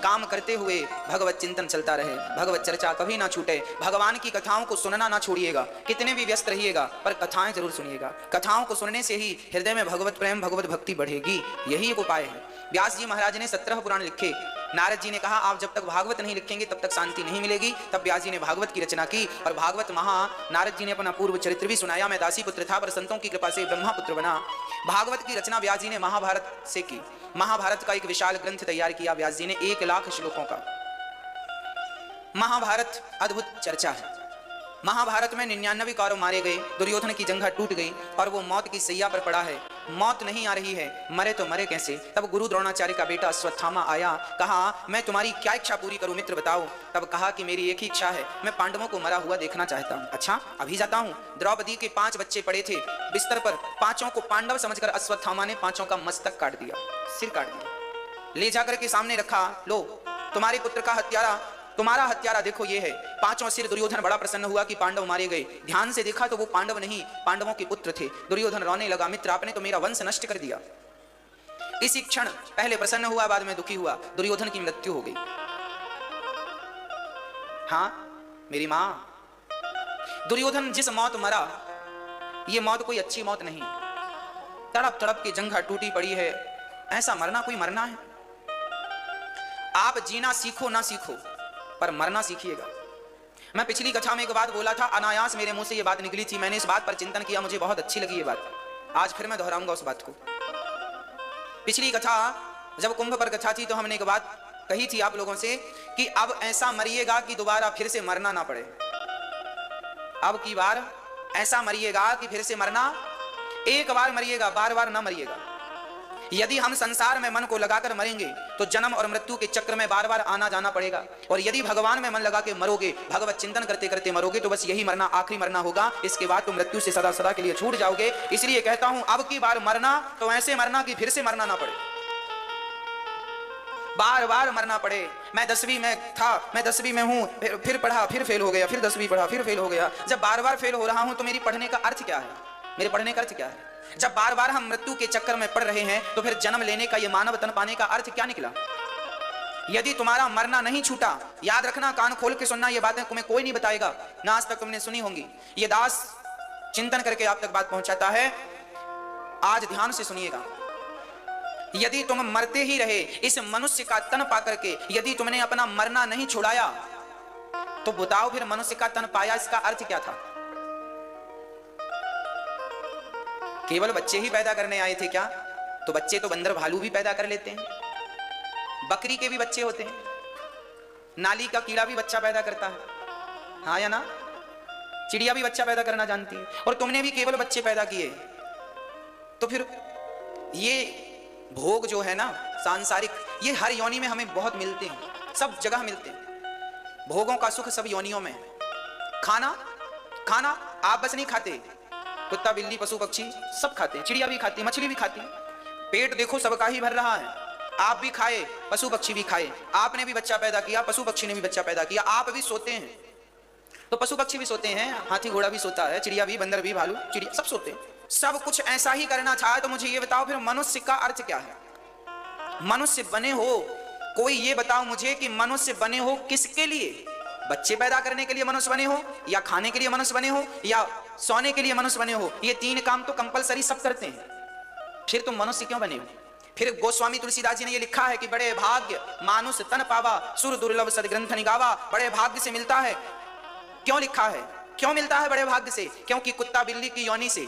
काम करते हुए भगवत चिंतन चलता रहे, भगवत चर्चा कभी ना छूटे। भगवान की कथाओं को सुनना ना छोड़िएगा, कितने भी व्यस्त रहिएगा पर कथाएं जरूर सुनिएगा। कथाओं को सुनने से ही हृदय में भगवत प्रेम, भगवत भक्ति बढ़ेगी, यही एक उपाय है। व्यास जी महाराज ने 17 पुराण लिखे। नारद जी ने कहा आप जब तक भागवत नहीं लिखेंगे तब तक शांति नहीं मिलेगी। तब व्यास जी ने भागवत की रचना की और भागवत नारद जी ने अपना पूर्व चरित्र भी सुनाया। मैं दासी पुत्र था पर संतों की कृपा से ब्रह्मा पुत्र बना। भागवत की रचना व्यास जी ने महाभारत से की। महाभारत का एक विशाल ग्रंथ तैयार किया व्यास जी ने, 1 लाख श्लोकों का। महाभारत अद्भुत चर्चा है। महाभारत में 99 कौरव मारे गए, दुर्योधन की जंघा टूट गई और वो मौत की सैया पर पड़ा है। मौत नहीं आ रही है, मरे तो मरे कैसे। तब गुरु द्रोणाचार्य का बेटा अश्वत्थामा आया, कहा मैं तुम्हारी क्या इच्छा पूरी करूं मित्र बताओ। तब कहा कि मेरी एक ही इच्छा है, मैं पांडवों को मरा हुआ देखना चाहता हूं। अच्छा अभी जाता हूं। द्रौपदी के 5 बच्चे पड़े थे बिस्तर पर, 5 को पांडव समझकर अश्वत्थामा ने 5 का मस्तक काट दिया, सिर काट दिया। ले जाकर के सामने रखा, लो तुम्हारे पुत्र का हत्यारा, तुम्हारा हत्यारा देखो ये है। 5वां सिर। दुर्योधन बड़ा प्रसन्न हुआ कि पांडव मारे गए। ध्यान से देखा तो वो पांडव नहीं, पांडवों के पुत्र थे। दुर्योधन रोने लगा, मित्र आपने तो मेरा वंश नष्ट कर दिया। इसी क्षण पहले प्रसन्न हुआ, बाद में दुखी हुआ। दुर्योधन की मृत्यु हो गई। हाँ मेरी मां, दुर्योधन जिस मौत मरा, ये मौत कोई अच्छी मौत नहीं। तड़प तड़प की जंघा टूटी पड़ी है, ऐसा मरना कोई मरना है। आप जीना सीखो ना सीखो पर मरना सीखिएगा। मैं पिछली कथा में एक बात बोला था, अनायास मेरे मुंह से ये बात निकली थी। मैंने इस बात पर चिंतन किया, मुझे बहुत अच्छी लगी ये बात। आज फिर मैं दोहराऊंगा उस बात को। पिछली कथा जब कुंभ पर कथा थी तो हमने एक बात कही थी आप लोगों से कि अब ऐसा मरिएगा कि दोबारा फिर से मरना ना पड़े। अब की बार ऐसा मरिएगा कि फिर से मरना, एक बार मरिएगा, बार बार ना मरिएगा। यदि हम संसार में मन को लगाकर मरेंगे तो जन्म और मृत्यु के चक्र में बार बार आना जाना पड़ेगा। और यदि भगवान में मन लगा के मरोगे, भगवत चिंतन करते करते मरोगे तो बस यही मरना आखिरी मरना होगा। इसके बाद तो मृत्यु से सदा सदा के लिए छूट जाओगे। इसलिए कहता हूं अब की बार मरना तो ऐसे मरना कि फिर से मरना ना पड़े, बार बार मरना पड़े। मैं 10वीं में था, मैं 10वीं में हूं, फिर पढ़ा, फिर फेल हो गया, फिर 10वीं पढ़ा, फिर फेल हो गया। जब बार बार फेल हो रहा हूं तो मेरी पढ़ने का अर्थ क्या है? मेरे पढ़ने का अर्थ क्या है? जब बार बार हम मृत्यु के चक्कर में पड़ रहे हैं तो फिर जन्म लेने का, ये मानव तन पाने का अर्थ क्या निकला? यदि तुम्हारा मरना नहीं छूटा, याद रखना, कान खोल के सुनना, ये बातें तुम्हें कोई नहीं बताएगा ना आज तक तुमने सुनी होंगी। ये दास चिंतन करके आप तक बात पहुंचाता है। आज ध्यान से सुनिएगा। यदि तुम मरते ही रहे इस मनुष्य का तन पाकर के, यदि तुमने अपना मरना नहीं छुड़ाया तो बताओ फिर मनुष्य का तन पाया इसका अर्थ क्या था? केवल बच्चे ही पैदा करने आए थे क्या? तो बच्चे तो बंदर भालू भी पैदा कर लेते हैं, बकरी के भी बच्चे होते हैं, नाली का कीड़ा भी बच्चा पैदा करता है, हाँ या ना? चिड़िया भी बच्चा पैदा करना जानती है। और तुमने भी केवल बच्चे पैदा किए। तो फिर ये भोग जो है ना सांसारिक, ये हर योनि में हमें बहुत मिलते हैं, सब जगह मिलते हैं। भोगों का सुख सब योनियों में। खाना खाना आप बस नहीं खाते, कुत्ता बिल्ली पशु पक्षी सब खाते हैं, चिड़िया भी खाती है, मछली भी खाती है। पेट देखो सबका ही भर रहा है, आप भी खाए, पशु पक्षी भी खाए। आपने भी बच्चा पैदा किया, पशु पक्षी ने भी बच्चा पैदा किया। आप भी सोते हैं तो पशु पक्षी भी सोते हैं, हाथी घोड़ा भी सोता है, चिड़िया भी, बंदर भी, भालू चिड़िया सब सोते हैं। सब कुछ ऐसा ही करना चाहे तो मुझे ये बताओ फिर मनुष्य का अर्थ क्या है? मनुष्य बने हो, कोई ये बताओ मुझे कि मनुष्य बने हो किसके लिए? बच्चे पैदा करने के लिए मनुष्य बने हो, या खाने के लिए मनुष्य बने हो, या सोने के लिए मनुष्य बने हो? ये 3 काम तो कंपलसरी सब करते हैं, फिर तुम मनुष्य क्यों बने हो? फिर गोस्वामी तुलसीदास जी ने ये लिखा है कि बड़े भाग्य मानुष तन पावा, सुर दुर्लभ सदग्रंथ निगावा। बड़े भाग्य से मिलता है। क्यों लिखा है? क्यों मिलता है बड़े भाग्य से? क्योंकि कुत्ता बिल्ली की योनि से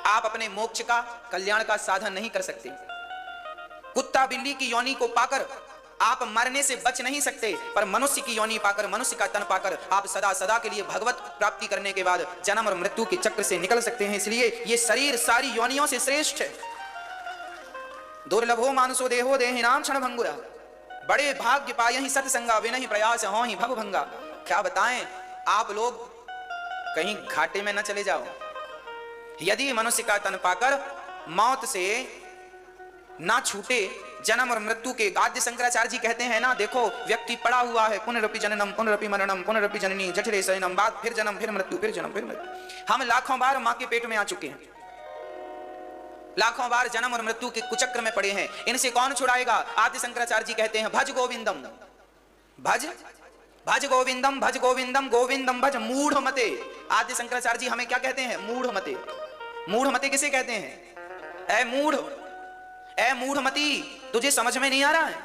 आप अपने मोक्ष का, कल्याण का साधन नहीं कर सकते। कुत्ता बिल्ली की योनि को पाकर आप मरने से बच नहीं सकते, पर मनुष्य की योनि पाकर, मनुष्य का तन पाकर आप सदा सदा के लिए भगवत प्राप्ति करने के बाद जन्म और मृत्यु के चक्र से निकल सकते हैं। इसलिए ये शरीर सारी योनियों से श्रेष्ठ है। दुर्लभो मानुषो देहो देहिनाम क्षण भंगुरा, बड़े भाग्य पाए ही सत्संगा, विनहि प्रयास हो ही भव भंगा। क्या बताएं, आप लोग कहीं घाटे में न चले जाओ। यदि मनुष्य का तन पाकर मौत से ना छूटे, जन्म और मृत्यु के, आद्य शंकराचार्य जी कहते हैं ना, देखो व्यक्ति पड़ा हुआ है, पुनरपि जननम पुनरपि मरणम पुनरपि जननी जठरे शयनम, बाद फिर जन्म फिर मृत्यु फिर जन्म फिर मृत्यु। हम लाखों बार मां के पेट में आ चुके हैं, लाखों बार जन्म और मृत्यु के कुचक्र में पड़े हैं, इनसे कौन छुड़ाएगा? आदि शंकराचार्य जी कहते हैं भज गोविंदम, भज भज गोविंदम, भज गोविंदम, गोविंदम भज मूढ़ मते। आदि शंकराचार्य जी हमें क्या कहते हैं? मूढ़ मते। मूढ़ मते किसे कहते हैं? ऐ मूढ़, ऐ मूढ़ मती, तुझे समझ में नहीं आ रहा है?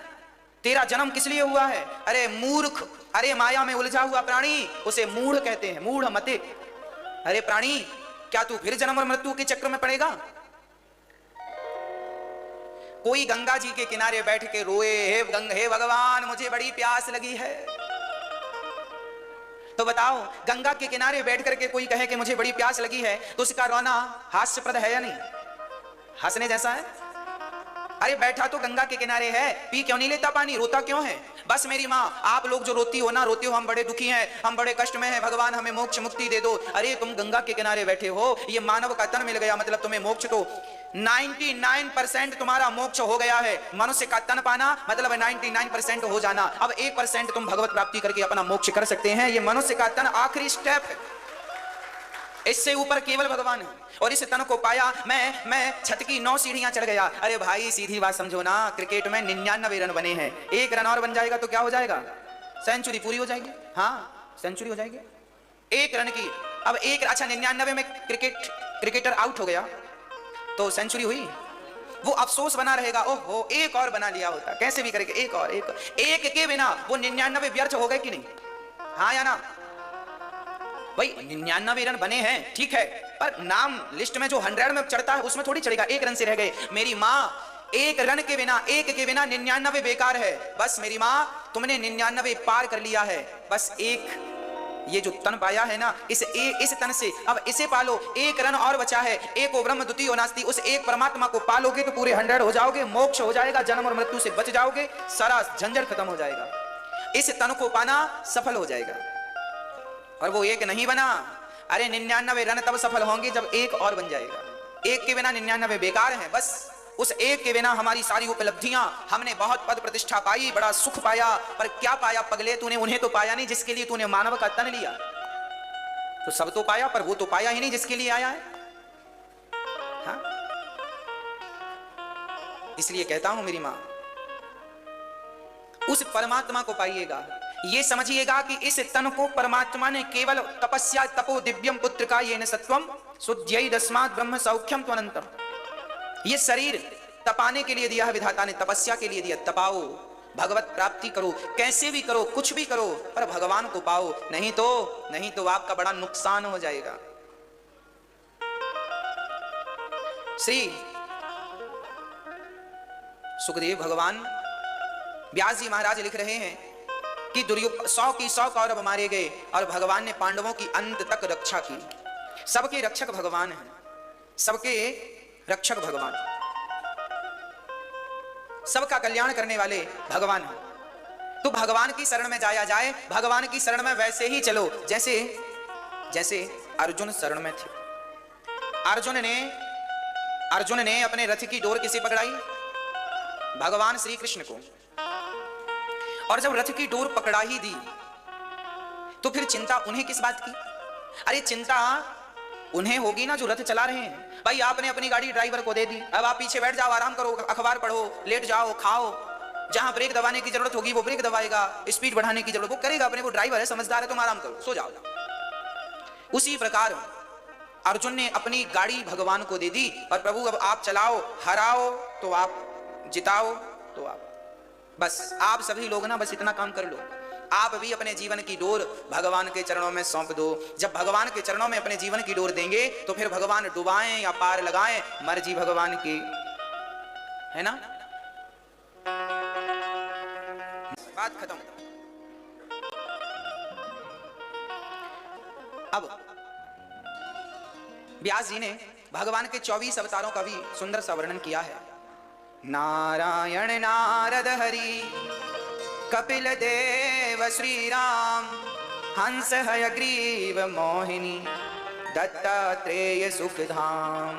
तेरा जन्म किस लिए हुआ है? अरे मूर्ख, अरे माया में उलझा हुआ प्राणी, उसे मूढ़ कहते हैं, मूढ़ मते। अरे प्राणी, क्या तू फिर जन्म और मृत्यु के चक्र में पड़ेगा? कोई गंगा जी के किनारे बैठ के रोए, हे भगवान मुझे बड़ी प्यास लगी है। तो बताओ, गंगा के किनारे बैठ करके कोई कहे कि मुझे बड़ी प्यास लगी है, तो उसका रोना हास्यप्रद है या नहीं? हंसने जैसा है? अरे बैठा तो गंगा के किनारे है, पी क्यों नहीं लेता पानी, रोता क्यों है? बस मेरी माँ, आप लोग जो रोती हो ना, रोती हो हम बड़े दुखी हैं, हम बड़े कष्ट में हैं, भगवान हमें मोक्ष मुक्ति दे दो। अरे तुम गंगा के किनारे बैठे हो, ये मानव का तन मिल गया, मतलब तुम्हें मोक्ष, तो 99% तुम्हारा मोक्ष हो गया है। मनुष्य का तन पाना मतलब 99% हो जाना। अब 1% तुम भगवत प्राप्ति करके अपना मोक्ष कर सकते हैं। ये मनुष्य का तन आखिरी स्टेप है, इससे ऊपर केवल भगवान है। और इस तन को पाया, मैं छत की 9 सीढ़ियां चढ़ गया। अरे भाई सीधी बात समझो ना, क्रिकेट में 99 रन बने हैं, 1 रन और बन जाएगा तो क्या हो जाएगा? सेंचुरी पूरी हो जाएगी। हाँ, सेंचुरी हो जाएगी 1 रन की। अब 1, अच्छा 99 में क्रिकेटर आउट हो गया तो सेंचुरी हुई, वो अफसोस बना रहेगा, ओहो एक और बना लिया होता, कैसे भी करके एक और, एक के बिना वो 99 व्यर्थ हो गए कि नहीं? हाँ या ना? भाई 99 रन बने हैं ठीक है, पर नाम लिस्ट में जो 100 में चढ़ता है उसमें थोड़ी चढ़ेगा। 1 रन से रह गए। मेरी माँ, 1 रन के बिना, 1 के बिना 99 बेकार है। बस मेरी माँ, तुमने 99 पार कर लिया है, बस 1 ये जो तन पाया है ना, इस तन से अब इसे पालो। 1 रन और बचा है, एको ब्रह्म द्वितीयो नास्ति, उस एक परमात्मा को पालोगे तो पूरे 100 हो जाओगे, मोक्ष हो जाएगा, जन्म और मृत्यु से बच जाओगे, सारा झंझट खत्म हो जाएगा। इस तन को पाना सफल हो जाएगा। और वो 1 नहीं बना, अरे 99 रन तब सफल होंगे जब 1 और बन जाएगा। 1 के बिना 99 बेकार हैं। बस उस 1 के बिना हमारी सारी उपलब्धियां, हमने बहुत पद प्रतिष्ठा पाई, बड़ा सुख पाया, पर क्या पाया पगले? तूने उन्हें तो पाया नहीं जिसके लिए तूने मानव का तन लिया। तो सब तो पाया, पर वो तो पाया ही नहीं जिसके लिए आया है। हाँ? इसलिए कहता हूं मेरी मां, उस परमात्मा को पाइएगा। ये समझिएगा कि इस तन को परमात्मा ने केवल तपस्या तपो दिव्यम पुत्र का येन सत्वम शुद्ध्यै दस्मात् ब्रह्म सौख्यम त्वनंतम। ये शरीर तपाने के लिए दिया है विधाता ने, तपस्या के लिए दिया। तपाओ, भगवत प्राप्ति करो, कैसे भी करो, कुछ भी करो, पर भगवान को पाओ, नहीं तो आपका बड़ा नुकसान हो जाएगा। श्री सुखदेव भगवान व्यास जी महाराज लिख रहे हैं कि 100 की 100 कौरव मारे गए और भगवान ने पांडवों की अंत तक रक्षा की। सबके रक्षक भगवान हैं, सबके रक्षक भगवान, सबका कल्याण करने वाले भगवान हैं। तो भगवान की शरण में जाया जाए, भगवान की शरण में वैसे ही चलो जैसे अर्जुन शरण में थे। अर्जुन ने अपने रथ की डोर किसे पकड़ाई? भगवान श्री कृष्ण को। और जब रथ की डोर पकड़ा ही दी तो फिर चिंता उन्हें किस बात की? अरे चिंता उन्हें होगी ना जो रथ चला रहे हैं। भाई आपने अपनी गाड़ी ड्राइवर को दे दी, अब आप पीछे बैठ जाओ, आराम करो, अखबार पढ़ो, लेट जाओ, खाओ, जहां ब्रेक दबाने की जरूरत होगी वो ब्रेक दबाएगा, स्पीड बढ़ाने की जरूरत वो करेगा, अपने वो ड्राइवर है, समझदार है, तुम आराम करो, सो जाओ। उसी प्रकार अर्जुन ने अपनी गाड़ी भगवान को दे दी और प्रभु अब आप चलाओ, हराओ तो आप, जिताओ तो आप, बस आप सभी लोग ना बस इतना काम कर लो। आप भी अपने जीवन की डोर भगवान के चरणों में सौंप दो। जब भगवान के चरणों में अपने जीवन की डोर देंगे तो फिर भगवान डुबाएं या पार लगाएं, मर्जी भगवान की है ना। बात खत्म। अब व्यास जी ने भगवान के 24 अवतारों का भी सुंदर सा वर्णन किया है। नारायण नारद हरि कपिल देव श्री राम, हंस हयग्रीव मोहिनी दत्तात्रेय सुखधाम।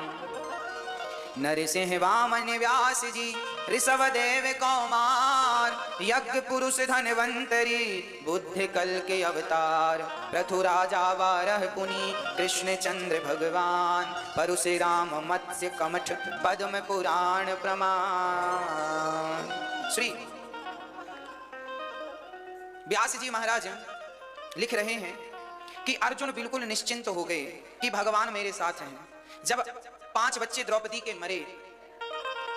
नरसिंह वामन व्यास जी ऋषभ देव कौमार, यज्ञ पुरुष धनवंतरी बुद्धि कल के अवतार। प्रथु राजा बारह पुनि कृष्ण चंद्र भगवान, परशुराम मत्स्य कमठ पद्म पुराण प्रमाण। श्री व्यास जी महाराज लिख रहे हैं कि अर्जुन बिल्कुल निश्चिंत हो गए कि भगवान मेरे साथ हैं। जब 5 बच्चे द्रौपदी के मरे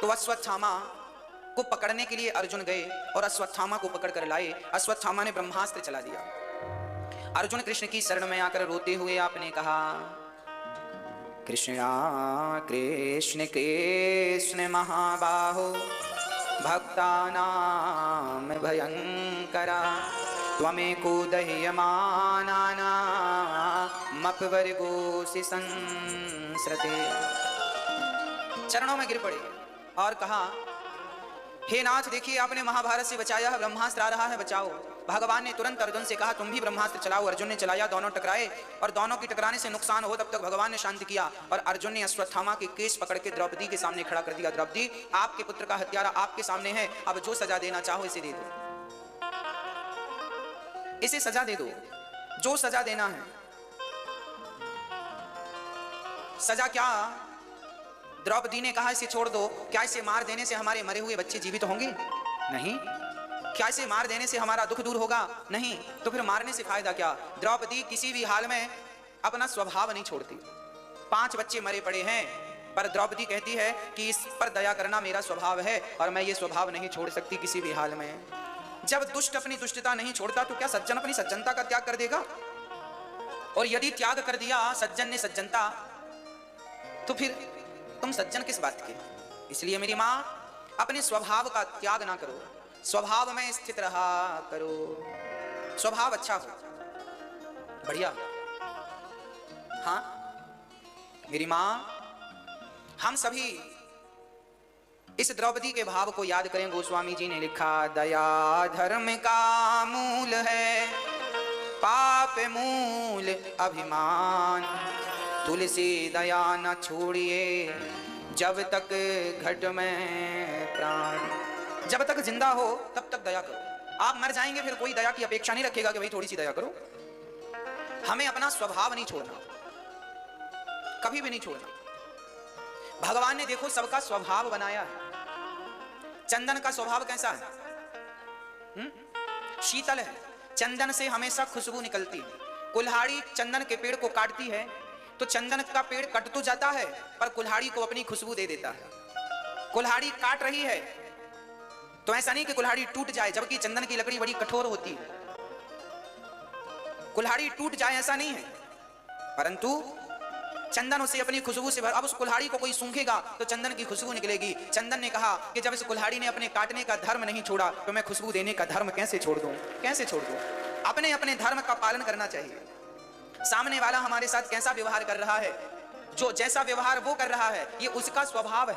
तो अश्वत्थामा को पकड़ने के लिए अर्जुन गए और अश्वत्थामा को पकड़ कर लाए। अश्वत्थामा ने ब्रह्मास्त्र चला दिया। अर्जुन कृष्ण की शरण में आकर रोते हुए आपने कहा, कृष्णा कृष्ण कृष्ण महाबाहो भक्तानां भयंकरा, त्वमेको दह्यमानानामपवर्गोऽसि संसृते। चरणों में गिर पड़े और कहा, हे नाथ देखिए आपने महाभारत से बचाया है, ब्रह्मास्त्र आ रहा है, बचाओ। भगवान ने तुरंत अर्जुन से कहा तुम भी ब्रह्मास्त्र चलाओ। अर्जुन ने चलाया, दोनों टकराए और दोनों की टकराने से नुकसान हो तब तक भगवान ने शांत किया और अर्जुन ने अश्वत्थामा के केस पकड़ के द्रौपदी के सामने खड़ा कर दिया। द्रौपदी आपके पुत्र का हत्यारा आपके सामने है, अब जो सजा देना चाहो इसे दे दो, इसे सजा दे दो, जो सजा देना है। सजा क्या? द्रौपदी ने कहा इसे छोड़ दो। क्या इसे मार देने से हमारे मरे हुए बच्चे जीवित होंगे? नहीं। क्या इसे मार देने से हमारा दुख दूर होगा? नहीं। तो फिर मारने से फायदा क्या? द्रौपदी किसी भी हाल में अपना स्वभाव नहीं छोड़ती। 5 बच्चे मरे पड़े हैं पर द्रौपदी कहती है कि इस पर दया करना मेरा स्वभाव है और मैं ये स्वभाव नहीं छोड़ सकती किसी भी हाल में। जब दुष्ट अपनी दुष्टता नहीं छोड़ता तो क्या सज्जन अपनी सज्जनता का त्याग कर देगा? और यदि त्याग कर दिया सज्जन ने सज्जनता, तो फिर तुम सज्जन किस बात के? इसलिए मेरी मां, अपने स्वभाव का त्याग ना करो, स्वभाव में स्थित रहा करो। स्वभाव अच्छा हो, बढ़िया। हाँ मेरी मां, हम सभी इस द्रौपदी के भाव को याद करें। गोस्वामी जी ने लिखा, दया धर्म का मूल है, पाप मूल अभिमान, तुलसी दया न छोड़िए जब तक घट में प्राण। जब तक जिंदा हो तब तक दया करो। आप मर जाएंगे फिर कोई दया की अपेक्षा नहीं रखेगा कि भाई थोड़ी सी दया करो। हमें अपना स्वभाव नहीं छोड़ना, कभी भी नहीं छोड़ना। भगवान ने देखो सबका स्वभाव बनाया है। चंदन का स्वभाव कैसा है? शीतल है। चंदन से हमेशा खुशबू निकलती है। कुल्हाड़ी चंदन के पेड़ को काटती है तो चंदन का पेड़ कट तो जाता है पर कुल्हाड़ी को अपनी खुशबू दे देता है। कुल्हाड़ी काट रही है तो ऐसा नहीं कि कुल्हाड़ी टूट जाए, जबकि चंदन की लकड़ी बड़ी कठोर होती है। कुल्हाड़ी टूट जाए ऐसा नहीं है, परंतु चंदन उसे अपनी खुशबू से भर। अब उस कुल्हाड़ी को कोई सूंघेगा तो चंदन की खुशबू निकलेगी। चंदन ने कहा कि जब इस कुल्हाड़ी ने अपने काटने का धर्म नहीं छोड़ा तो मैं खुशबू देने का धर्म कैसे छोड़ दूं? कैसे छोड़ दूं? अपने अपने धर्म का पालन करना चाहिए। सामने वाला हमारे साथ कैसा व्यवहार कर रहा है, जो जैसा व्यवहार वो कर रहा है ये उसका स्वभाव है।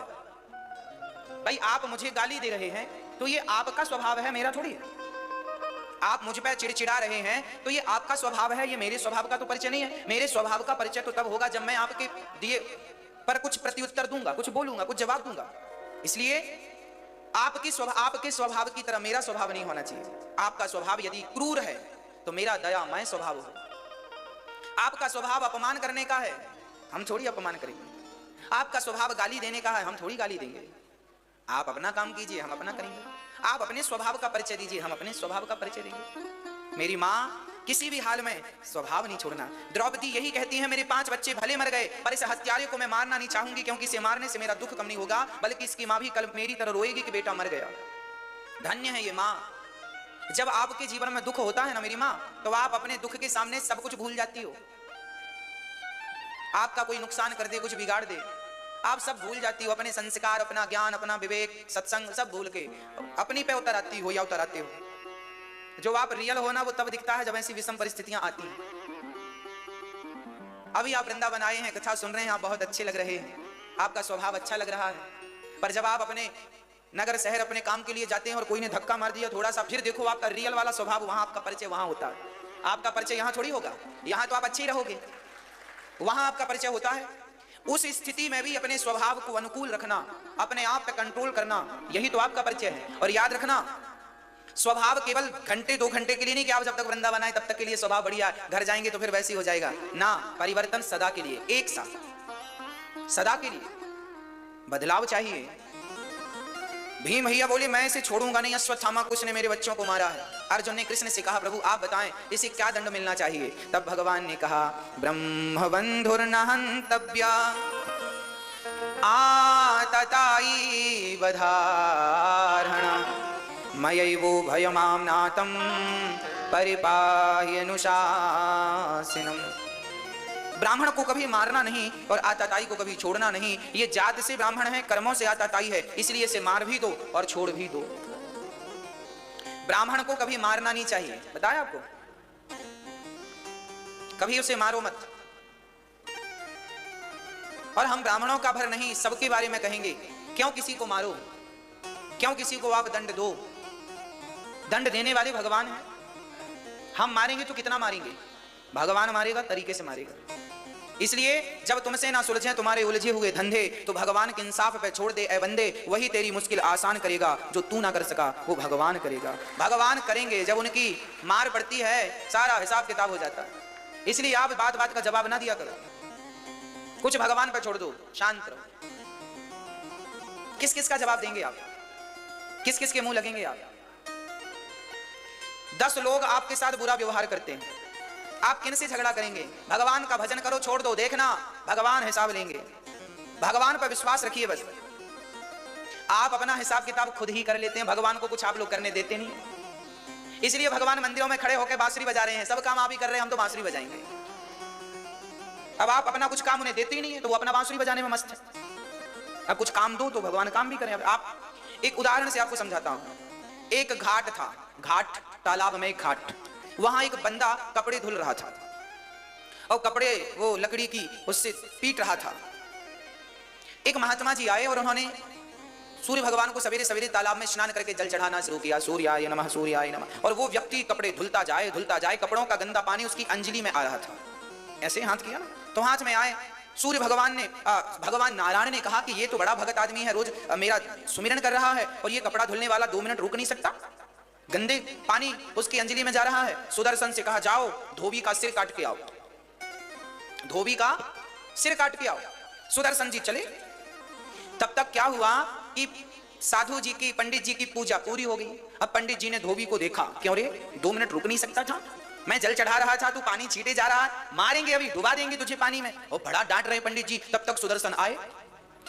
भाई आप मुझे गाली दे रहे हैं तो ये आपका स्वभाव है, मेरा थोड़ी है। आप मुझ पर चिड़चिड़ा रहे हैं तो ये आपका स्वभाव है, ये मेरे स्वभाव का तो परिचय नहीं है। मेरे स्वभाव का परिचय तो तब होगा जब मैं आपके दिए पर कुछ प्रत्युत्तर दूंगा, कुछ बोलूंगा, कुछ जवाब दूंगा। इसलिए आपके स्वभाव की तरह मेरा स्वभाव नहीं होना चाहिए। आपका स्वभाव यदि क्रूर है तो मेरा दयामय स्वभाव हो। आपका स्वभाव अपमान करने का है, हम थोड़ी अपमान करेंगे। आपका स्वभाव गाली देने का है, हम थोड़ी गाली देंगे। आप अपना काम कीजिए, हम अपना करेंगे। आप अपने स्वभाव का परिचय दीजिए, हम अपने स्वभाव का परिचय देंगे। मेरी माँ, किसी भी हाल में स्वभाव नहीं छोड़ना। द्रौपदी यही कहती है, मेरे 5 बच्चे भले मर गए पर इस हत्यारे को मैं मारना नहीं चाहूंगी, क्योंकि इसे मारने से मेरा दुख कम नहीं होगा, बल्कि इसकी माँ भी कल मेरी तरह रोएगी कि बेटा मर गया। धन्य है ये माँ। जब आपके जीवन में दुख होता है ना मेरी माँ, तो आप अपने दुख के सामने सब कुछ भूल जाती हो। आपका कोई नुकसान कर दे, कुछ बिगाड़ दे, आप सब भूल जाती हो। अपने संस्कार, अपना ज्ञान, अपना विवेक, सत्संग सब भूल के अपनी पे उतर आती हो या उतर आते हो। जो आप रियल हो ना वो तब दिखता है जब ऐसी विषम परिस्थितियां आती हैं। अभी आप वृंदावन आए हैं, कथा सुन रहे हैं, आप बहुत अच्छे लग रहे हैं, आपका स्वभाव अच्छा लग रहा है, पर जब आप अपने नगर शहर अपने काम के लिए जाते हैं और कोई ने धक्का मार दिया थोड़ा सा, फिर देखो आपका रियल वाला स्वभाव, वहां आपका परिचय वहां होता है। आपका परिचय यहाँ थोड़ी होगा। यहाँ तो आप अच्छे ही रहोगे, वहां आपका परिचय होता है। उस स्थिति में भी अपने स्वभाव को अनुकूल रखना, अपने आप पे कंट्रोल करना, यही तो आपका परिचय है। और याद रखना, स्वभाव केवल घंटे 2 घंटे के लिए नहीं कि आप जब तक वृंदावन आए तब तक के लिए स्वभाव बढ़िया है, घर जाएंगे तो फिर वैसे ही हो जाएगा ना। परिवर्तन सदा के लिए, एक साथ सदा के लिए बदलाव चाहिए। भीम भैया बोले मैं इसे छोड़ूंगा नहीं, अश्वत्थामा कुछ ने मेरे बच्चों को मारा है। अर्जुन ने कृष्ण से कहा प्रभु आप बताएं इसे क्या दंड मिलना चाहिए। तब भगवान ने कहा ब्रह्म बंधुर्न हन्तव्या आतताई बधारणा मयैवो भयमाम्नातं परिपाह्यनुशासिनम्। ब्राह्मण को कभी मारना नहीं और आताताई को कभी छोड़ना नहीं। ये जात से ब्राह्मण है, कर्मों से आताताई है, इसलिए इसे मार भी दो और छोड़ भी दो। ब्राह्मण को कभी मारना नहीं चाहिए, बताया आपको, कभी उसे मारो मत। और हम ब्राह्मणों का भर नहीं, सबके बारे में कहेंगे क्यों किसी को मारो, क्यों किसी को आप दंड दो। दंड देने वाले भगवान हैं। हम मारेंगे तो कितना मारेंगे, भगवान मारेगा तरीके से मारेगा। इसलिए जब तुमसे ना सुलझे तुम्हारे उलझे हुए धंधे तो भगवान के इंसाफ पे छोड़ दे ऐ बंदे, वही तेरी मुश्किल आसान करेगा। जो तू ना कर सका वो भगवान करेगा। भगवान करेंगे, जब उनकी मार पड़ती है सारा हिसाब किताब हो जाता है। इसलिए आप बात बात का जवाब ना दिया करो, कुछ भगवान पे छोड़ दो, शांत रहो। किस किस का जवाब देंगे आप, किस किस के मुंह लगेंगे आप। 10 लोग आपके साथ बुरा व्यवहार करते हैं, आप किन से झगड़ा करेंगे। भगवान का भजन करो, छोड़ दो, देखना भगवान हिसाब लेंगे। भगवान पर विश्वास रखिए। बस आप अपना हिसाब किताब खुद ही कर लेते हैं, भगवान को कुछ आप लोग करने देते नहीं। इसलिए भगवान मंदिरों में खड़े होकर बांसुरी बजा रहे हैं, सब काम आप ही कर रहे हैं, हम तो बांसुरी बजाएंगे। अब आप अपना कुछ काम उन्हें देते ही नहीं है तो वो अपना बांसुरी बजाने में मस्त है। अब कुछ काम दो तो भगवान काम भी करें। आप एक उदाहरण से आपको समझाता हूं। एक घाट था, घाट तालाब में एक घाट, वहां एक बंदा कपड़े धुल रहा था और कपड़े वो लकड़ी की उससे पीट रहा था। एक महात्मा जी आए और उन्होंने सूर्य भगवान को सवेरे सवेरे तालाब में स्नान करके जल चढ़ाना शुरू किया, सूर्याय नमः सूर्याय नमः। और वो व्यक्ति कपड़े धुलता जाए, कपड़ों का गंदा पानी उसकी अंजलि में आ रहा था। ऐसे हाथ किया ना तो हाथ में आए। सूर्य भगवान ने भगवान नारायण ने कहा कि ये तो बड़ा भगत आदमी है, रोज मेरा सुमिरन कर रहा है और ये कपड़ा धुलने वाला 2 मिनट रुक नहीं सकता, गंदे पानी उसकी अंजलि में जा रहा है। सुदर्शन से कहा जाओ धोबी का सिर काट के आओ, धोबी का सिर काट के आओ। सुदर्शन जी चले। तब तक क्या हुआ कि साधु जी की, पंडित जी की पूजा पूरी हो गई। अब पंडित जी ने धोबी को देखा, क्यों रे 2 मिनट रुक नहीं सकता था, मैं जल चढ़ा रहा था, तू पानी छीटे जा रहा है, मारेंगे अभी, डुबा देंगे तुझे पानी में। और बड़ा डांट रहे पंडित जी। तब तक सुदर्शन आए।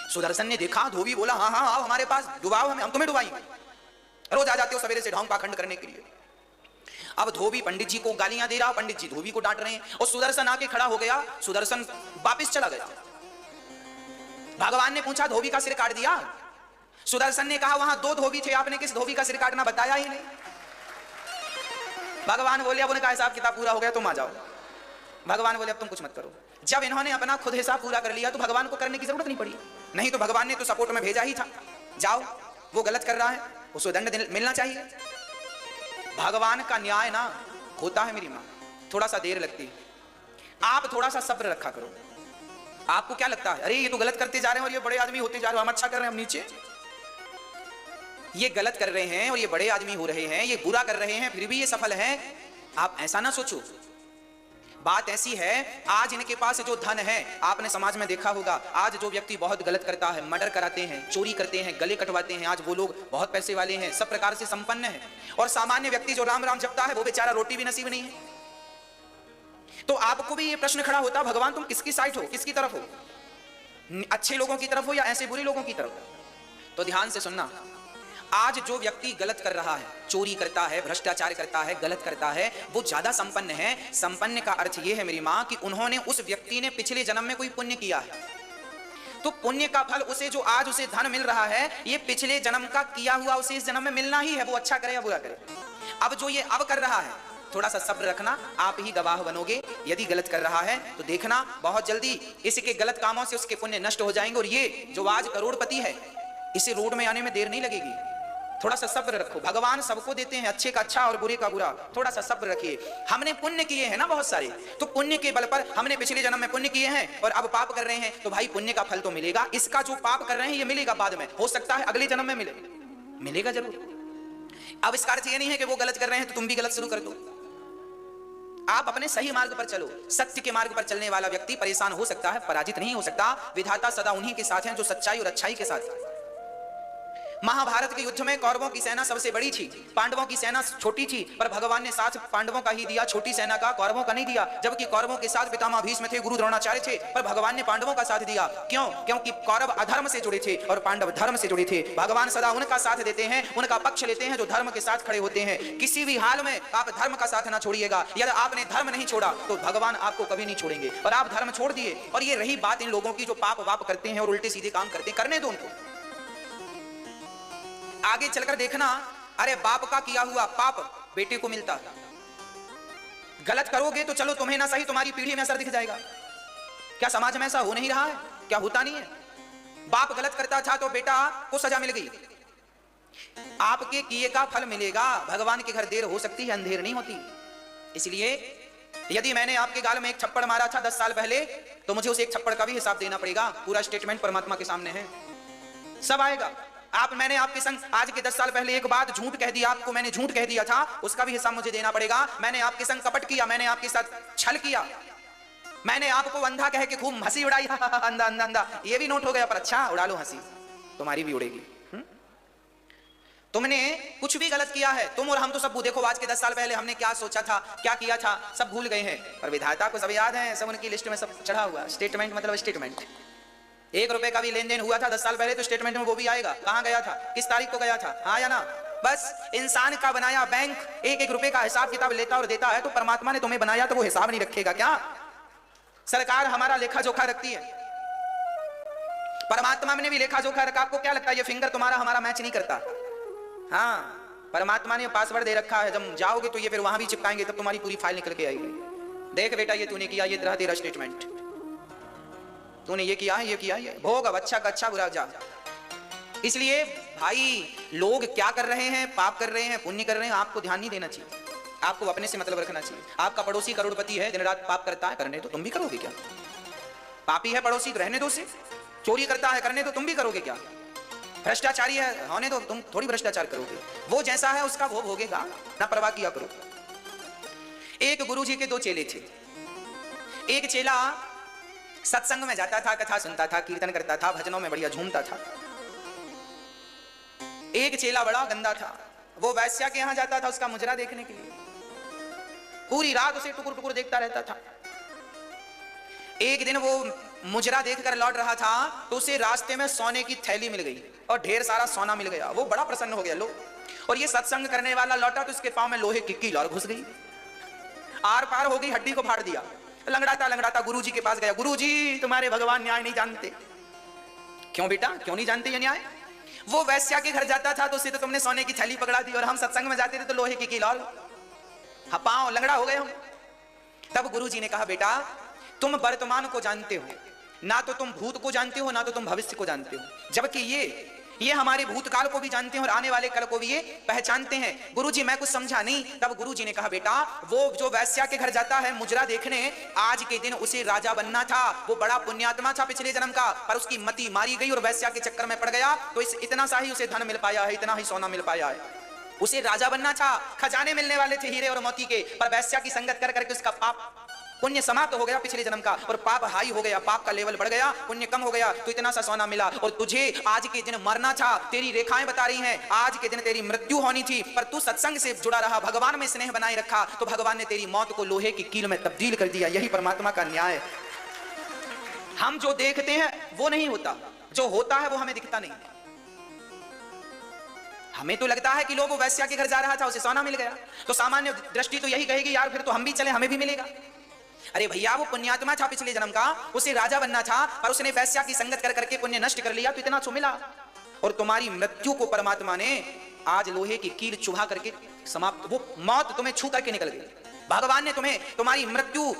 सुदर्शन ने देखा, धोबी बोला हाँ हाँ आओ हमारे पास, डुबाओ हमें, हम तुम्हें डुबाएंगे, रोज आ जाते हो सवेरे से ढोंग पाखंड करने के लिए। अब धोबी पंडित जी को गालियां दे रहा, पंडित जी धोबी को डांट रहे हैं और सुदर्शन आके खड़ा हो गया। सुदर्शन वापस चला गया। भगवान ने पूछा धोबी का सिर काट दिया? सुदर्शन ने कहा वहां 2 धोबी थे, आपने किस धोबी का सिर काटना बताया ही नहीं। भगवान बोले अब उनका हिसाब किताब पूरा हो गया, तुम आ जाओ। भगवान बोले अब तुम कुछ मत करो। जब इन्होंने अपना खुद हिसाब पूरा कर लिया तो भगवान को करने की जरूरत नहीं पड़ी, नहीं तो भगवान ने तो सपोर्ट में भेजा ही था, जाओ वो गलत कर रहा है, उसको दंड मिलना चाहिए। भगवान का न्याय ना होता है मेरी माँ, थोड़ा सा देर लगती है। आप थोड़ा सा सब्र रखा करो। आपको क्या लगता है अरे ये तो गलत करते जा रहे हैं और ये बड़े आदमी होते जा रहे हैं, हम अच्छा कर रहे हैं, हम नीचे। ये गलत कर रहे हैं और ये बड़े आदमी हो रहे हैं, ये बुरा कर रहे हैं फिर भी ये सफल हैं। आप ऐसा ना सोचो। बात ऐसी है, आज इनके पास जो धन है, आपने समाज में देखा होगा, आज जो व्यक्ति बहुत गलत करता है, मर्डर कराते हैं, चोरी करते हैं, गले कटवाते हैं, आज वो लोग बहुत पैसे वाले हैं, सब प्रकार से संपन्न हैं। और सामान्य व्यक्ति जो राम राम जपता है वो बेचारा रोटी भी नसीब नहीं है। तो आपको भी ये प्रश्न खड़ा होता, भगवान तुम किसकी साइड हो, किसकी तरफ हो, अच्छे लोगों की तरफ हो या ऐसे बुरे लोगों की तरफ? तो ध्यान से सुनना, आज जो व्यक्ति गलत कर रहा है, चोरी करता है, भ्रष्टाचार करता है, गलत करता है, वो ज्यादा संपन्न है। संपन्न का अर्थ यह है मेरी माँ कि उन्होंने, उस व्यक्ति ने पिछले जन्म में कोई पुण्य किया है, तो पुण्य का फल उसे, जो आज उसे धन मिल रहा है, ये पिछले जन्म का किया हुआ उसे इस जन्म में मिलना ही है, वो अच्छा करे या बुरा करे। अब जो ये अब कर रहा है, थोड़ा सा सब्र रखना, आप ही गवाह बनोगे। यदि गलत कर रहा है तो देखना बहुत जल्दी इसके गलत कामों से उसके पुण्य नष्ट हो जाएंगे। और ये जो आज करोड़पति है, इसे रोड में आने में देर नहीं लगेगी, थोड़ा सा सब्र रखो, भगवान सबको देते हैं, अच्छे का अच्छा और बुरे का बुरा, थोड़ा सा सब्र रखिए। हमने पुण्य किए हैं ना बहुत सारे, तो पुण्य के बल पर हमने पिछले जन्म में पुण्य किए हैं और अब पाप कर रहे हैं, तो भाई पुण्य का फल तो मिलेगा, इसका जो पाप कर रहे हैं ये मिलेगा बाद में, हो सकता है अगले जन्म में मिलेगा जरूर। अब इसका अर्थ ये नहीं है कि वो गलत कर रहे हैं तो तुम भी गलत शुरू कर दो। आप अपने सही मार्ग पर चलो। सत्य के मार्ग पर चलने वाला व्यक्ति परेशान हो सकता है, पराजित नहीं हो सकता। विधाता सदा उन्हीं के साथ हैं जो सच्चाई और अच्छाई के साथ हैं। महाभारत के युद्ध में कौरवों की सेना सबसे बड़ी थी, पांडवों की सेना छोटी थी, पर भगवान ने साथ पांडवों का ही दिया, छोटी सेना का, कौरवों का नहीं दिया। जबकि कौरवों के साथ पितामह भीष्म थे, गुरु द्रोणाचार्य थे, पर भगवान ने पांडवों का साथ दिया। क्यों? क्योंकि कौरव अधर्म से जुड़े थे और पांडव धर्म से जुड़े थे। भगवान सदा उनका साथ देते हैं, उनका पक्ष लेते हैं जो धर्म के साथ खड़े होते हैं। किसी भी हाल में आप धर्म का साथ ना छोड़िएगा। यदि आपने धर्म नहीं छोड़ा तो भगवान आपको कभी नहीं छोड़ेंगे। और आप धर्म छोड़ दिए, और ये रही बात इन लोगों की जो पाप वाप करते हैं और उल्टे सीधे काम करते हैं, करने दो उनको। आगे चलकर देखना, अरे बाप का किया हुआ पाप बेटे को मिलता है। गलत करोगे तो चलो तुम्हें ना सही, तुम्हारी पीढ़ी में असर दिख जाएगा। क्या समाज में ऐसा हो नहीं रहा है? क्या होता नहीं है? बाप गलत करता था तो बेटा को सजा मिल गई, आपके किए का फल मिलेगा। भगवान के घर देर हो सकती है, अंधेर नहीं होती। इसलिए यदि मैंने आपके गाल में एक थप्पड़ मारा था 10 साल पहले, तो मुझे उस एक थप्पड़ का भी हिसाब देना पड़ेगा। पूरा स्टेटमेंट परमात्मा के सामने है, सब आएगा। मैंने आपके संग आज के 10 साल पहले एक बात झूठ कह दिया, आपको मैंने झूठ कह दिया था, उसका भी हिसाब मुझे देना पड़ेगा। मैंने आपके संग कपट किया, मैंने आपके साथ छल किया, मैंने आपको अंधा कह के खूब हंसी उड़ाई, अंधा अंधा अंधा, ये भी नोट हो गया। पर अच्छा, उड़ा लो हंसी, तुम्हारी भी उड़ेगी। तुमने कुछ भी गलत किया है, तुम और हम तो सब देखो आज के 10 साल पहले हमने क्या सोचा था, क्या किया था, सब भूल गए हैं। पर विधाता को सब याद है, सब उनकी लिस्ट में सब चढ़ा हुआ। स्टेटमेंट मतलब स्टेटमेंट। 1 रुपए का भी लेन देन हुआ था 10 साल पहले तो स्टेटमेंट में वो भी आएगा, कहां गया था, किस तारीख को गया था, हाँ या ना। बस इंसान का बनाया बैंक 1-1 रुपए का हिसाब किताब लेता और देता है, तो परमात्मा ने तुम्हें बनाया तो वो हिसाब नहीं रखेगा क्या? सरकार हमारा लेखा जोखा रखती है, परमात्मा ने भी लेखा जोखा रखा। आपको क्या लगता है ये फिंगर तुम्हारा हमारा मैच नहीं करता? हाँ, परमात्मा ने पासवर्ड दे रखा है, जब जाओगे तो ये फिर वहां भी चिपकाएंगे, तब तुम्हारी पूरी फाइल निकल के आएगी। देख बेटा ये तूने किया, ये तेरा स्टेटमेंट, तूने ये किया है, ये किया है, भोग अब अच्छा का अच्छा बुरा जा। इसलिए भाई लोग क्या कर रहे हैं, पाप कर रहे हैं, पुण्य कर रहे हैं, आपको ध्यान नहीं देना चाहिए। आपको अपने से मतलब रखना चाहिए। आपका पड़ोसी करोड़पति है, दिन रात पाप करता है, करने तो तुम भी करोगे क्या? पापी है पड़ोसी, रहने दो उसे। चोरी करता है, करने तो तुम भी करोगे क्या? भ्रष्टाचारी है, होने दो, तुम थोड़ी भ्रष्टाचार करोगे। वो जैसा है उसका वो भोगेगा, ना परवाह किया करो। एक गुरुजी के 2 चेले थे। एक चेला सत्संग में जाता था, कथा सुनता था, कीर्तन करता था, भजनों में बढ़िया झूमता था। एक चेला बड़ा गंदा था, वो वैश्या के यहां जाता था उसका मुजरा देखने के लिए, पूरी रात उसे टुकुर टुकुर देखता रहता था। एक दिन वो मुजरा देखकर लौट रहा था तो उसे रास्ते में सोने की थैली मिल गई और ढेर सारा सोना मिल गया। वो बड़ा प्रसन्न हो गया। लो, और ये सत्संग करने वाला लौटा तो उसके पांव में लोहे की कील और घुस गई, आर पार हो गई, हड्डी को फाड़ दिया। लंगड़ाता लंगड़ाता गुरुजी के पास गया। गुरुजी तुम्हारे भगवान न्याय नहीं जानते। क्यों बेटा, क्यों नहीं जानते ये न्याय? वो वैश्या के घर जाता था तो उसे तो तुमने सोने की थैली पकड़ा दी, और हम सत्संग में जाते थे तो लोहे की कील और पांव लंगड़ा हो गए हम। तब गुरुजी ने कहा बेटा तुम वर्तमान को जानते हो, ना तो तुम भूत को जानते हो, ना तो तुम भविष्य को जानते हो, जबकि ये हमारे भूतकाल को भी जानते हैं और आने वाले कल को भी ये पहचानते हैं। गुरुजी मैं कुछ समझा नहीं। तब गुरुजी ने कहा बेटा वो जो वैश्या के घर जाता है मुजरा देखने, आज के दिन उसे राजा बनना था, वो बड़ा पुण्यात्मा था पिछले जन्म का, पर उसकी मति मारी गई और वैश्या के चक्कर में पड़ गया, तो इतना सा ही उसे धन मिल पाया है, इतना ही सोना मिल पाया है। उसे राजा बनना था, खजाने मिलने वाले थे हीरे और मोती के, पर वैश्या की संगत कर करके उसका पाप पुण्य समाप्त हो गया पिछले जन्म का, और पाप हाई हो गया, पाप का लेवल बढ़ गया, पुण्य कम हो गया, तो इतना सा सोना मिला। और तुझे आज के दिन मरना था, तेरी रेखाएं बता रही हैं आज के दिन तेरी मृत्यु होनी थी, पर तू सत्संग से जुड़ा रहा, भगवान में स्नेह बनाए रखा, तो भगवान ने तेरी मौत को लोहे की कील में तब्दील कर दिया। यही परमात्मा का न्याय। हम जो देखते हैं वो नहीं होता, जो होता है वो हमें दिखता नहीं। हमें तो लगता है कि लोग वैश्या के घर जा रहा था, उसे सोना मिल गया, तो सामान्य दृष्टि तो यही कहेगी यार फिर तो हम भी चले, हमें भी मिलेगा। अरे भैया वो पुण्यात्मा था पिछले जन्म का, उसे राजा बनना था, पर उसने वैश्या की संगत कर करके पुण्य नष्ट कर लिया, तो इतना सो मिला। और तुम्हारी मृत्यु को परमात्मा ने आज लोहे की कील चुभा करके समाप्त, वो मौत तुम्हें छू करके निकल गई। भगवान ने तुम्हें तुम्हारी मृत्यु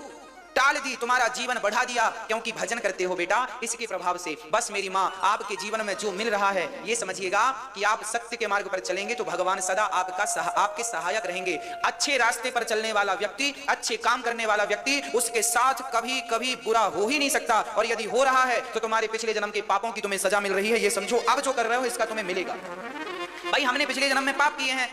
टाल दी, तुम्हारा जीवन बढ़ा दिया, क्योंकि भजन करते हो बेटा। इसके प्रभाव से बस मेरी माँ आपके जीवन में जो मिल रहा है ये समझिएगा कि आप सत्य के मार्ग पर चलेंगे तो भगवान सदा आपके सहायक रहेंगे। अच्छे रास्ते पर चलने वाला व्यक्ति, अच्छे काम करने वाला व्यक्ति, उसके साथ कभी कभी बुरा हो ही नहीं सकता। और यदि हो रहा है तो तुम्हारे पिछले जन्म के पापों की तुम्हें सजा मिल रही है, ये समझो। अब जो कर रहे हो इसका तुम्हें मिलेगा। भाई हमने पिछले जन्म में पाप किए हैं,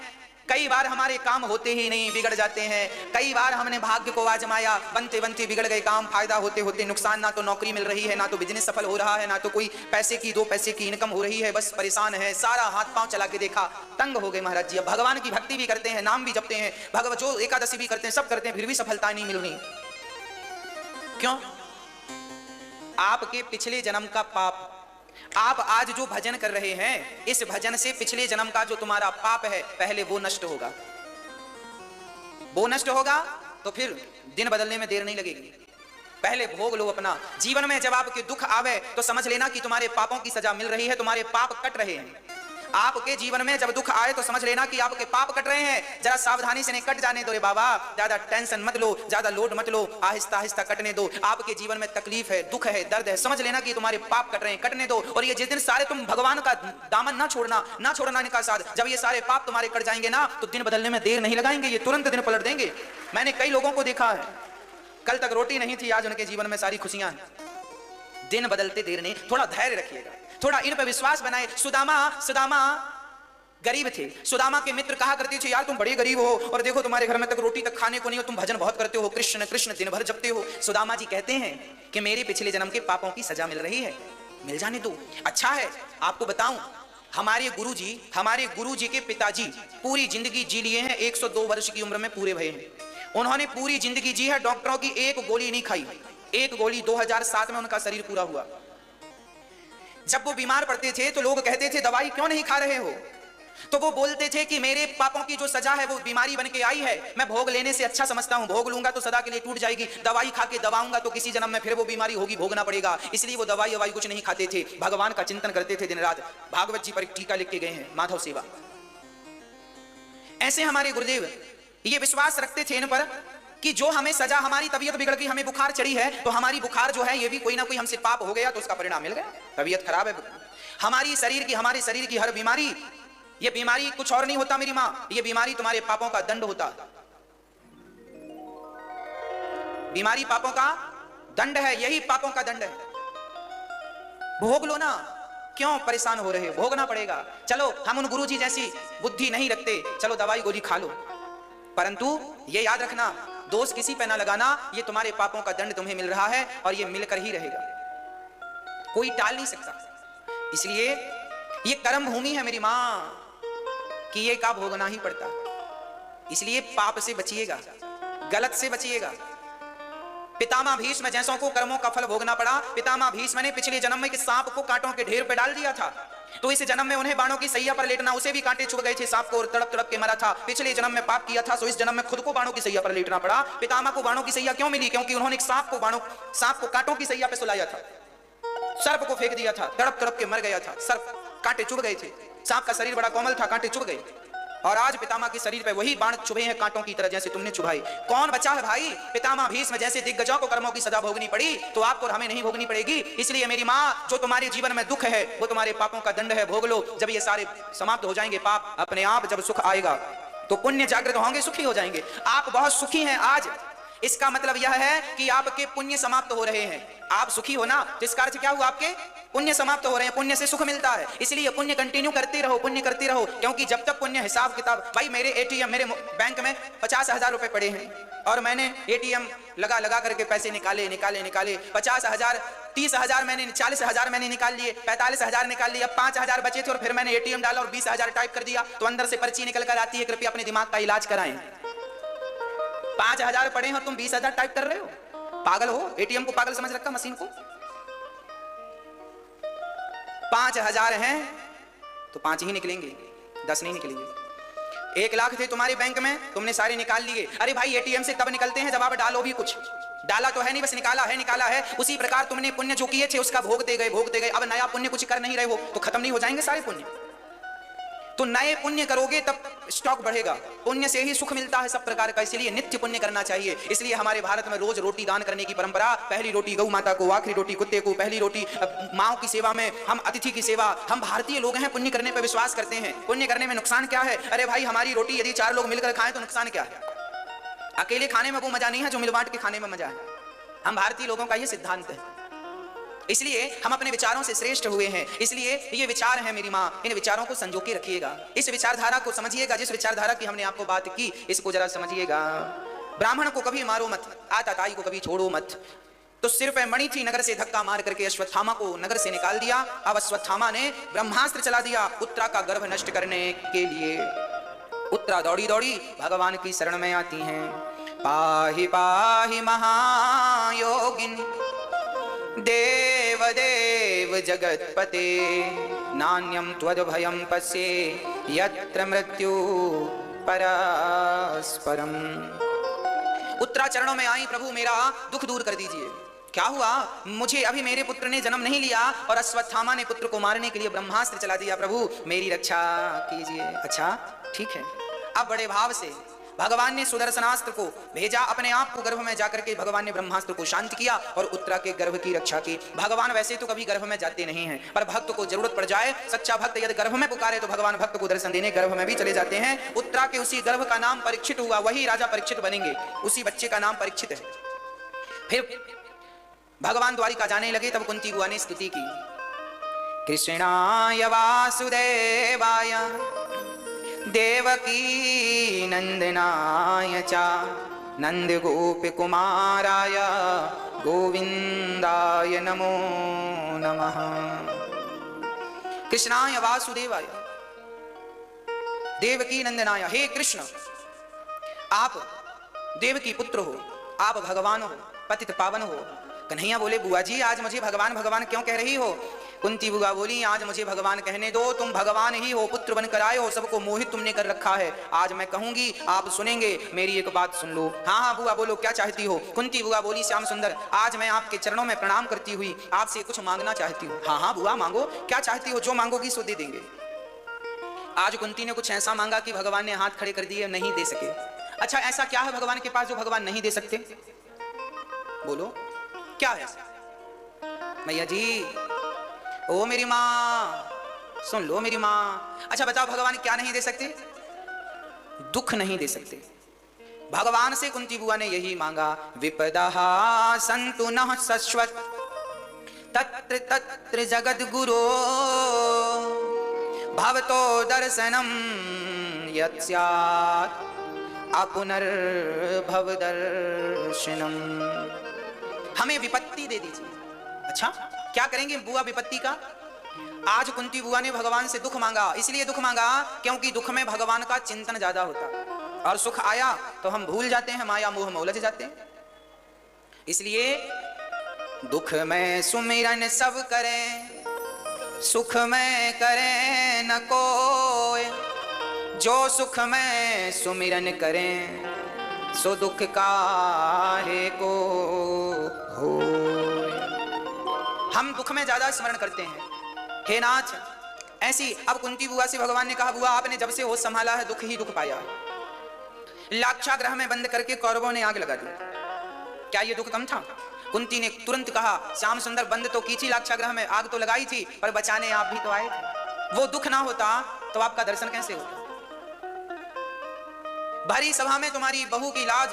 कई बार हमारे काम होते ही नहीं, बिगड़ जाते हैं। कई बार हमने भाग्य को आजमाया, बनते बनते बिगड़ गए काम, फायदा होते होते नुकसान। ना तो नौकरी मिल रही है, ना तो बिजनेस सफल हो रहा है, ना तो कोई पैसे की दो पैसे की इनकम हो रही है, बस परेशान है। सारा हाथ पांव चला के देखा, तंग हो गए महाराज जी। अब भगवान की भक्ति भी करते हैं, नाम भी जपते हैं, भगवत जो एकादशी भी करते हैं, सब करते हैं, फिर भी सफलता नहीं मिल रही। क्यों? आपके पिछले जन्म का पाप। आप आज जो भजन कर रहे हैं, इस भजन से पिछले जन्म का जो तुम्हारा पाप है पहले वो नष्ट होगा। वो नष्ट होगा तो फिर दिन बदलने में देर नहीं लगेगी। पहले भोग लो अपना। जीवन में जब आपके दुख आवे तो समझ लेना कि तुम्हारे पापों की सजा मिल रही है, तुम्हारे पाप कट रहे हैं। आपके जीवन में जब दुख आए तो समझ लेना कि आपके पाप कट रहे हैं। जरा सावधानी से नहीं कट जाने दो रे बाबा, ज्यादा टेंशन मत लो, ज्यादा लोड मत लो, आहिस्ता आहिस्ता कटने दो। आपके जीवन में तकलीफ है, दुख है, दर्द है, समझ लेना कि तुम्हारे पाप कट रहे हैं, कटने दो। और ये जिस दिन सारे तुम भगवान का दामन ना छोड़ना इनका साथ, जब ये सारे पाप तुम्हारे कट जाएंगे ना तो दिन बदलने में देर नहीं लगाएंगे, ये तुरंत दिन पलट देंगे। मैंने कई लोगों को देखा है, कल तक रोटी नहीं थी, आज उनके जीवन में सारी खुशियां हैं। दिन बदलते देर नहीं। थोड़ा धैर्य रखिएगा, थोड़ा इन पर विश्वास बनाए। सुदामा गरीब थे। सुदामा के मित्र कहा करते थे, यार तुम बड़े गरीब हो और देखो तुम्हारे घर में तक रोटी तक खाने को नहीं हो, तुम भजन बहुत करते हो, कृष्ण कृष्ण दिन भर जपते हो। सुदामा जी कहते हैं कि मेरे पिछले जन्म के पापों की सजा मिल रही है, मिल जाने दो। अच्छा है, आपको बताऊं, हमारे गुरुजी के पिताजी पूरी जिंदगी जी लिए हैं, 102 वर्ष की उम्र में पूरे भये हैं। उन्होंने पूरी जिंदगी जी है, डॉक्टरों की एक गोली नहीं खाई। एक गोली 2007 में उनका शरीर पूरा हुआ। जब वो बीमार पड़ते थे तो लोग कहते थे दवाई क्यों नहीं खा रहे हो, तो वो बोलते थे कि मेरे पापों की जो सजा है वो बीमारी बन के आई है, मैं भोग लेने से अच्छा समझता हूं, भोग लूंगा तो सदा के लिए टूट जाएगी, दवाई खा के दबाऊंगा तो किसी जन्म में फिर वो बीमारी होगी, भोगना पड़ेगा। इसलिए वो दवाई कुछ नहीं खाते थे, भगवान का चिंतन करते थे दिन रात। भागवत जी पर एक टीका लिख के गए हैं, माधव सेवा। ऐसे हमारे गुरुदेव ये विश्वास रखते थे इन पर कि जो हमें सजा, हमारी तबीयत बिगड़ गई, हमें बुखार चढ़ी है, तो हमारी बुखार जो है ये भी कोई ना कोई हमसे पाप हो गया तो उसका परिणाम मिल गया। तबीयत खराब है, हमारे शरीर की हर बीमारी, ये बीमारी कुछ और नहीं होता मेरी माँ, ये बीमारी तुम्हारे पापों का दंड होता। बीमारी पापों का दंड है, यही पापों का दंड है। भोग लो ना, क्यों परेशान हो रहे हो, भोगना पड़ेगा। चलो हम उन गुरुजी जैसी बुद्धि नहीं रखते, चलो दवाई गोली खा लो, परंतु ये याद रखना, दोष किसी पे ना लगाना, ये तुम्हारे पापों का दंड तुम्हें मिल रहा है और ये मिलकर ही रहेगा, कोई टाल नहीं सकता। इसलिए ये कर्म भूमि है मेरी मां कि ये का भोगना ही पड़ता। इसलिए पाप से बचिएगा, गलत से बचिएगा। पितामह भीष्म जैसों को कर्मों का फल भोगना पड़ा। पितामह भीष्म ने पिछले जन्म में किस सांप को कांटों के ढेर पे डाल दिया था, तो इस जन्म में उन्हें बाणों की सैया पर लेटना, उसे भी कांटे चुभ गए थे सांप को और तड़प तड़प के मरा था। पिछले जन्म में पाप किया था, तो इस जन्म में खुद को बाणों की सैया पर लेटना पड़ा। पितामह को बाणों की सैया क्यों मिली? क्योंकि उन्होंने सांप को कांटों की सैया पे सुलाया था, सर्प को फेंक दिया था, तड़प तड़प के मर गया था। सर्प कांटे चुभ गए थे, सांप का शरीर बड़ा कोमल था, कांटे चुभ गए, और आज पितामह के शरीर पे वही बाण चुभे हैं कांटों की तरह, जैसे तुमने चुभाई। कौन बचा है भाई? पितामह भीष्म जैसे दिग्गजों को कर्मों की सजा भोगनी पड़ी, तो आपको और हमें नहीं भोगनी पड़ेगी। इसलिए मेरी माँ, जो तुम्हारे जीवन में दुख है वो तुम्हारे पापों का दंड है, भोग लो। जब ये सारे समाप्त हो जाएंगे पाप, अपने आप जब सुख आएगा तो पुण्य जागृत होंगे, सुखी हो जाएंगे। आप बहुत सुखी हैं आज, इसका मतलब यह है कि आपके पुण्य समाप्त हो रहे हैं। आप सुखी हो ना, तो इसका अर्थ क्या हुआ? आपके पुण्य समाप्त हो रहे हैं, पुण्य से सुख मिलता है। इसलिए पुण्य कंटिन्यू करते रहो, पुण्य करते रहो, क्योंकि जब तक पुण्य हिसाब किताब। भाई मेरे एटीएम, मेरे बैंक में 50,000 रुपए पड़े हैं और मैंने एटीएम लगा करके पैसे निकाले 50,000, 30,000 मैंने, 40,000 मैंने निकाल लिए, 45,000 निकाल लिए, अब 5,000 बचे थे और फिर मैंने एटीएम डाला और 20,000 टाइप कर दिया, तो अंदर से पर्ची निकल कर आती है, कृपया अपने दिमाग का इलाज कराएं। 5,000 पड़े हैं और तुम 20,000 टाइप कर रहे हो, पागल हो? एटीएम को पागल समझ रखा, मशीन को। 5,000 हैं तो 5 ही निकलेंगे, 10 नहीं निकलेंगे। 1 लाख थे तुम्हारे बैंक में, तुमने सारे निकाल लिए। अरे भाई एटीएम से तब निकलते हैं जब आप डालो भी कुछ, डाला तो है नहीं, बस निकाला है। उसी प्रकार तुमने पुण्य जो किए थे उसका भोगते गए। अब नया पुण्य कुछ कर नहीं रहे हो तो खत्म नहीं हो जाएंगे सारे पुण्य? तो नए पुण्य करोगे तब स्टॉक बढ़ेगा। पुण्य से ही सुख मिलता है सब प्रकार का, इसलिए नित्य पुण्य करना चाहिए। इसलिए हमारे भारत में रोज रोटी दान करने की परंपरा, पहली रोटी गौ माता को, आखिरी रोटी कुत्ते को, पहली रोटी माओ की सेवा में, हम अतिथि की सेवा। हम भारतीय लोग हैं, पुण्य करने पर विश्वास करते हैं। पुण्य करने में नुकसान क्या है? अरे भाई, हमारी रोटी यदि 4 लोग मिलकर खाएं तो नुकसान क्या है? अकेले खाने में वो मजा नहीं है जो मिल बांट के खाने में मजा है। हम भारतीय लोगों का ये सिद्धांत है, इसलिए हम अपने विचारों से श्रेष्ठ हुए हैं। इसलिए ये विचार है मेरी माँ, इन विचारों को संजो के रखिएगा, इस विचारधारा को समझिएगा। जिस विचारधारा की हमने आपको बात की, इसको जरा समझिएगा। ब्राह्मण को कभी मारो मत, आताताई को कभी छोड़ो मत। तो सिर पे मणि थी, नगर से धक्का मार करके अश्वत्थामा को नगर से निकाल दिया। अब अश्वत्थामा ने ब्रह्मास्त्र चला दिया उत्तरा का गर्भ नष्ट करने के लिए। उत्तरा दौड़ी दौड़ी भगवान की शरण में आती हैं। पाहि पाहि महायोगिन देव देव जगतपते, नान्यम त्वद्भयं पश्ये यत्र मृत्यु परस्परम। उत्तरा चरणों में आई, प्रभु मेरा दुख दूर कर दीजिए। क्या हुआ? मुझे अभी मेरे पुत्र ने जन्म नहीं लिया और अश्वत्थामा ने पुत्र को मारने के लिए ब्रह्मास्त्र चला दिया। प्रभु मेरी रक्षा कीजिए। अच्छा ठीक है। अब बड़े भाव से भगवान ने सुदर्शनास्त्र को भेजा, अपने आप को गर्भ में जाकर के भगवान ने ब्रह्मास्त्र को शांत किया और उत्तरा के गर्भ की रक्षा की। भगवान वैसे तो कभी गर्भ में जाते नहीं हैं, पर भक्त को जरूरत पड़ जाए, सच्चा भक्त यदि गर्भ में पुकारे तो भगवान भक्त को दर्शन देने गर्भ में भी चले जाते हैं। उत्तरा के उसी गर्भ का नाम परीक्षित हुआ, वही राजा परीक्षित बनेंगे, उसी बच्चे का नाम परीक्षित है। फिर भगवान द्वारिका जाने लगे, तब कुंती बुआ ने स्तुति की। कृष्णाय वासुदेवाय देवकी नंदनाय च नंद गोप कुमाराय गोविंदाय नमो नमः। कृष्णाय वासुदेवाय देवकी नंदनाय, हे कृष्ण आप देवकी पुत्र हो, आप भगवान हो, पतित पावन हो। कन्हैया बोले, बुआ जी आज मुझे भगवान भगवान क्यों कह रही हो? कुंती बुआ बोली, आज मुझे भगवान कहने दो, तुम भगवान ही हो, पुत्र बनकर आए हो, सबको मोहित तुमने कर रखा है। आज मैं कहूंगी, आप सुनेंगे, मेरी एक बात सुन लो। हाँ हाँ बुआ बोलो, क्या चाहती हो? कुंती बुआ बोली, श्याम सुंदर आज मैं आपके चरणों में प्रणाम करती हुई आपसे कुछ मांगना चाहती हूँ। हाँ हाँ बुआ मांगो, क्या चाहती हो? जो मांगोगी सो दे देंगे। आज कुंती ने कुछ ऐसा मांगा कि भगवान ने हाथ खड़े कर दिए, नहीं दे सके। अच्छा ऐसा क्या है भगवान के पास जो भगवान नहीं दे सकते? बोलो क्या है? मैया जी, ओ मेरी माँ सुन लो मेरी माँ। अच्छा बताओ भगवान क्या नहीं दे सकते? दुख नहीं दे सकते। भगवान से कुंती बुआ ने यही मांगा, विपदा संतु नः शश्वत तत्र तत्र जगद गुरो भवतो दर्शनम यत् स्यात् अपुनर्भव दर्शनम। हमें विपत्ति दे दीजिए। अच्छा क्या करेंगे बुआ विपत्ति का? आज कुंती बुआ ने भगवान से दुख मांगा, इसलिए दुख मांगा क्योंकि दुख में भगवान का चिंतन ज्यादा होता, और सुख आया तो हम भूल जाते हैं, माया मोह में उलझ जाते हैं। इसलिए दुख में सुमिरन सब करें, सुख में करें न कोई, जो सुख में सुमिरन करें सो दुख काहे को हो। हम दुख में ज्यादा स्मरण करते हैं, हे नाथ। ऐसी अब कुंती बुआ से भगवान ने कहा, बुआ आपने जब से होश संभाला है दुख ही दुख पाया। लाक्षागृह में बंद करके कौरवों ने आग लगा दी, क्या ये दुख कम था? कुंती ने तुरंत कहा, श्याम सुंदर बंद तो की थी लाक्षागृह में, आग तो लगाई थी, पर बचाने आप भी तो आए थे। वो दुख ना होता तो आपका दर्शन कैसे होता? भरी सभा में तुम्हारी बहू की लाज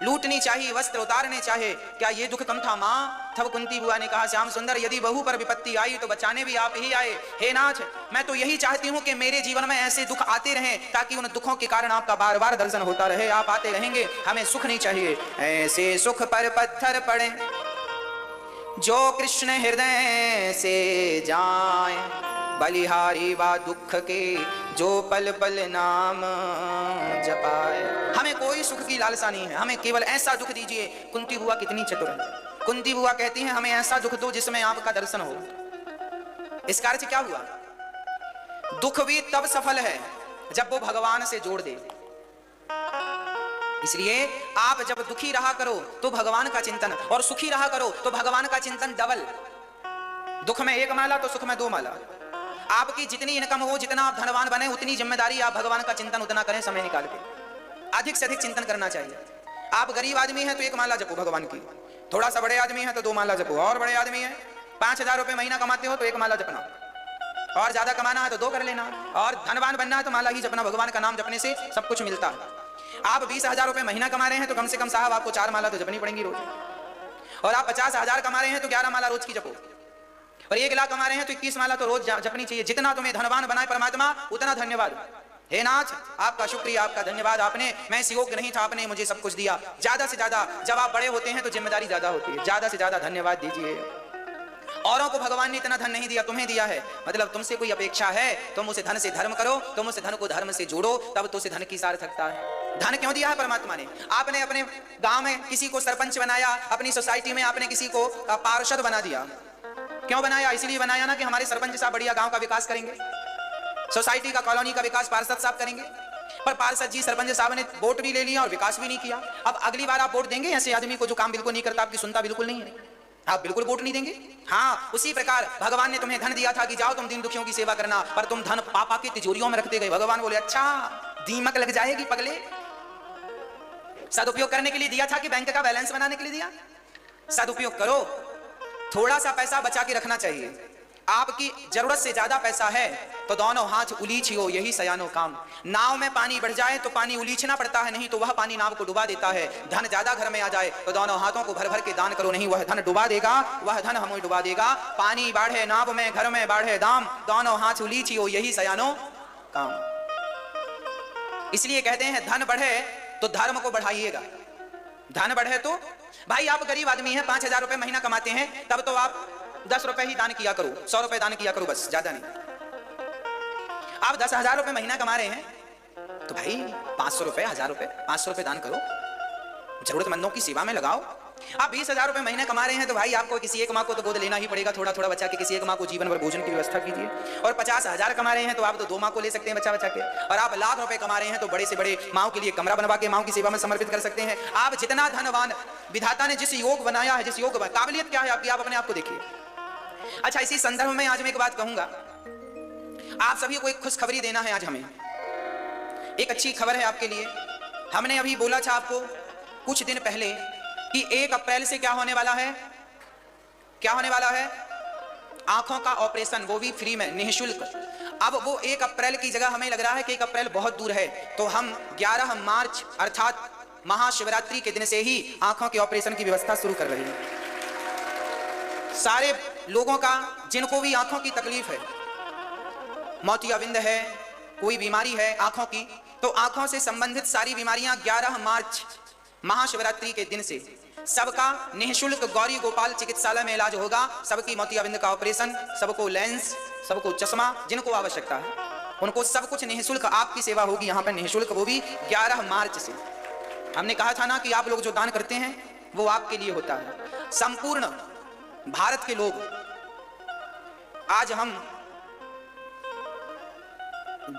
लूटनी चाहिए, वस्त्र उतारने चाहे, क्या ये दुख कम था माँ? तब कुंती बुआ ने कहा, श्याम सुंदर यदि बहू पर विपत्ति आई तो बचाने भी आप ही आए। हे नाथ मैं तो यही चाहती हूँ कि मेरे जीवन में ऐसे दुख आते रहें ताकि उन दुखों के कारण आपका बार बार दर्शन होता रहे। आप आते रहेंगे, हमें सुख नहीं चाहिए। ऐसे सुख पर पत्थर पड़े जो कृष्ण हृदय से जाए, बलिहारी वा दुख के जो पल पल नाम जपाए। हमें कोई सुख की लालसा नहीं है, हमें केवल ऐसा दुख दीजिए। कुंती बुआ कितनी चतुर है। कुंती बुआ कहती हैं, हमें ऐसा दुख दो जिसमें आपका दर्शन हो। इस कार्य से क्या हुआ? दुख भी तब सफल है जब वो भगवान से जोड़ दे। इसलिए आप जब दुखी रहा करो तो भगवान का चिंतन, और सुखी रहा करो तो भगवान का चिंतन डबल। दुख में एक माला तो सुख में 2 माला। आपकी जितनी इनकम हो, जितना आप धनवान बने, उतनी जिम्मेदारी आप भगवान का चिंतन उतना करें, समय निकाल के अधिक से अधिक चिंतन करना चाहिए। आप गरीब आदमी हैं तो एक माला जपो भगवान की, थोड़ा सा बड़े आदमी हैं तो 2 माला जपो, और बड़े आदमी हैं 5,000 रुपये महीना कमाते हो तो 1 माला जपना, और ज्यादा कमाना है तो 2 कर लेना, और धनवान बनना है तो माला ही जपना। भगवान का नाम जपने से सब कुछ मिलता है। आप 20,000 रुपये महीना कमा रहे हैं तो कम से कम साहब आपको 4 माला तो जपनी पड़ेंगी रोज, और आप 50,000 कमा रहे हैं तो 11 माला रोज की जपो, और 1 लाख कमा रहे हैं तो 21 माला तो रोज जपनी चाहिए। जितना तुम्हें धनवान बनाए परमात्मा उतना धन्यवाद। हे नाथ, आपका शुक्रिया, आपका धन्यवाद, आपने, मैं इस योग्य नहीं था, आपने मुझे सब कुछ दिया। ज्यादा से ज्यादा जब आप बड़े होते हैं तो जिम्मेदारी ज्यादा होती है, ज्यादा से ज्यादा धन्यवाद दीजिए। औरों को भगवान ने इतना धन नहीं दिया, तुम्हें दिया है, मतलब तुमसे कोई अपेक्षा है, तुम उसे धन से धर्म करो, तुम उसे धन को धर्म से जोड़ो, तब तो उसे धन की सार्थकता है। धन क्यों दिया है परमात्मा ने? आपने अपने गांव में किसी को सरपंच बनाया, अपनी सोसाइटी में आपने किसी को पार्षद बना दिया। क्यों बनाया? इसलिए बनाया ना कि हमारे सरपंच साहब बढ़िया गांव का विकास करेंगे, सोसाइटी का, कॉलोनी का विकास पार्षद साहब करेंगे। पर पार्षद जी, सरपंच साहब ने वोट भी ले लिया और विकास भी नहीं किया। अब अगली बार आप वोट देंगे ऐसे आदमी को जो काम बिल्कुल नहीं करता, आपकी सुनता बिल्कुल नहीं है, आप बिल्कुल वोट नहीं देंगे। हाँ, उसी प्रकार भगवान ने तुम्हें धन दिया था कि जाओ तुम दीन दुखियों की सेवा करना, पर तुम धन पापा की तिजोरियों में रखते गए। भगवान बोले अच्छा, दीमक लग जाएगी पगले। सदुपयोग करने के लिए दिया था कि बैंक का बैलेंस बनाने के लिए दिया? सदुपयोग करो, थोड़ा सा पैसा बचा के रखना चाहिए। आपकी जरूरत से ज्यादा पैसा है तो दोनों हाथ उलीछियो, यही सयानो काम। नाव में पानी बढ़ जाए तो पानी उलीछना पड़ता है, नहीं तो वह पानी नाव को डुबा देता है। धन ज्यादा घर में आ जाए तो दोनों हाथों को भर भर के दान करो, नहीं वह धन डुबा देगा, वह धन हमें डुबा देगा। पानी बाढ़े नाव में, घर में बाढ़े दाम, दोनों हाथ उलीछियो, यही सयानो काम। इसलिए कहते हैं धन बढ़े तो धर्म को बढ़ाइएगा। धन बढ़े तो, भाई आप गरीब आदमी हैं, 5,000 रुपये महीना कमाते हैं, तब तो आप 10 रुपए ही दान किया करो, 100 रुपए दान किया करो, बस, ज्यादा नहीं। आप 10,000 रुपए महीना कमा रहे हैं तो भाई 500 रुपए, 1,000 रुपए, 500 रुपए दान करो, जरूरतमंदों की सेवा में लगाओ। आप 20,000 रुपए महीना कमा रहे हैं तो भाई आपको किसी एक माँ को तो गोद लेना ही पड़ेगा, थोड़ा थोड़ा बचा के किसी एक माँ को जीवन भर भोजन की व्यवस्था कीजिए। और 50,000 कमा रहे हैं तो आप तो 2 माँ को ले सकते हैं बचा बचा के। और आप लाख रुपए कमा रहे हैं तो बड़े से बड़े माँ के लिए कमरा बनवा के माँ की सेवा में समर्पित कर सकते हैं। आप जितना धनवान, विधाता ने जिस योग बनाया है, जिस योग, काबिलियत क्या है आपकी, आप अपने आप को देखिए। अच्छा, इसी संदर्भ में आज मैं एक बात कहूंगा, आप सभी को एक खुशखबरी देना है। आज हमें एक अच्छी खबर है आपके लिए। हमने अभी बोला था आपको कुछ दिन पहले कि 1 अप्रैल से क्या होने वाला है, क्या होने वाला है? आंखों का ऑपरेशन, वो भी फ्री में, निःशुल्क। अब वो 1 अप्रैल की जगह हमें लग रहा है कि 1 अप्रैल बहुत दूर है, तो हम 11 मार्च अर्थात महाशिवरात्रि के दिन से ही आंखों के ऑपरेशन की व्यवस्था शुरू कर रहे हैं। सारे लोगों का, जिनको भी आंखों की तकलीफ है, मोतियाबिंद है, कोई बीमारी है आंखों की, तो आंखों से संबंधित सारी बीमारियां 11 मार्च महाशिवरात्रि के दिन से सबका निःशुल्क गौरी गोपाल चिकित्सालय में इलाज होगा। सबकी मोतियाबिंद का ऑपरेशन, सबको लेंस, सबको चश्मा, जिनको आवश्यकता है उनको सब कुछ निःशुल्क आपकी सेवा होगी यहाँ पर, निःशुल्क, वो भी 11 मार्च से। हमने कहा था ना कि आप लोग जो दान करते हैं वो आपके लिए होता है। संपूर्ण भारत के लोग, आज हम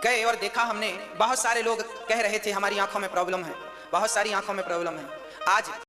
गए और देखा हमने, बहुत सारे लोग कह रहे थे हमारी आंखों में प्रॉब्लम है, बहुत सारी आंखों में प्रॉब्लम है। आज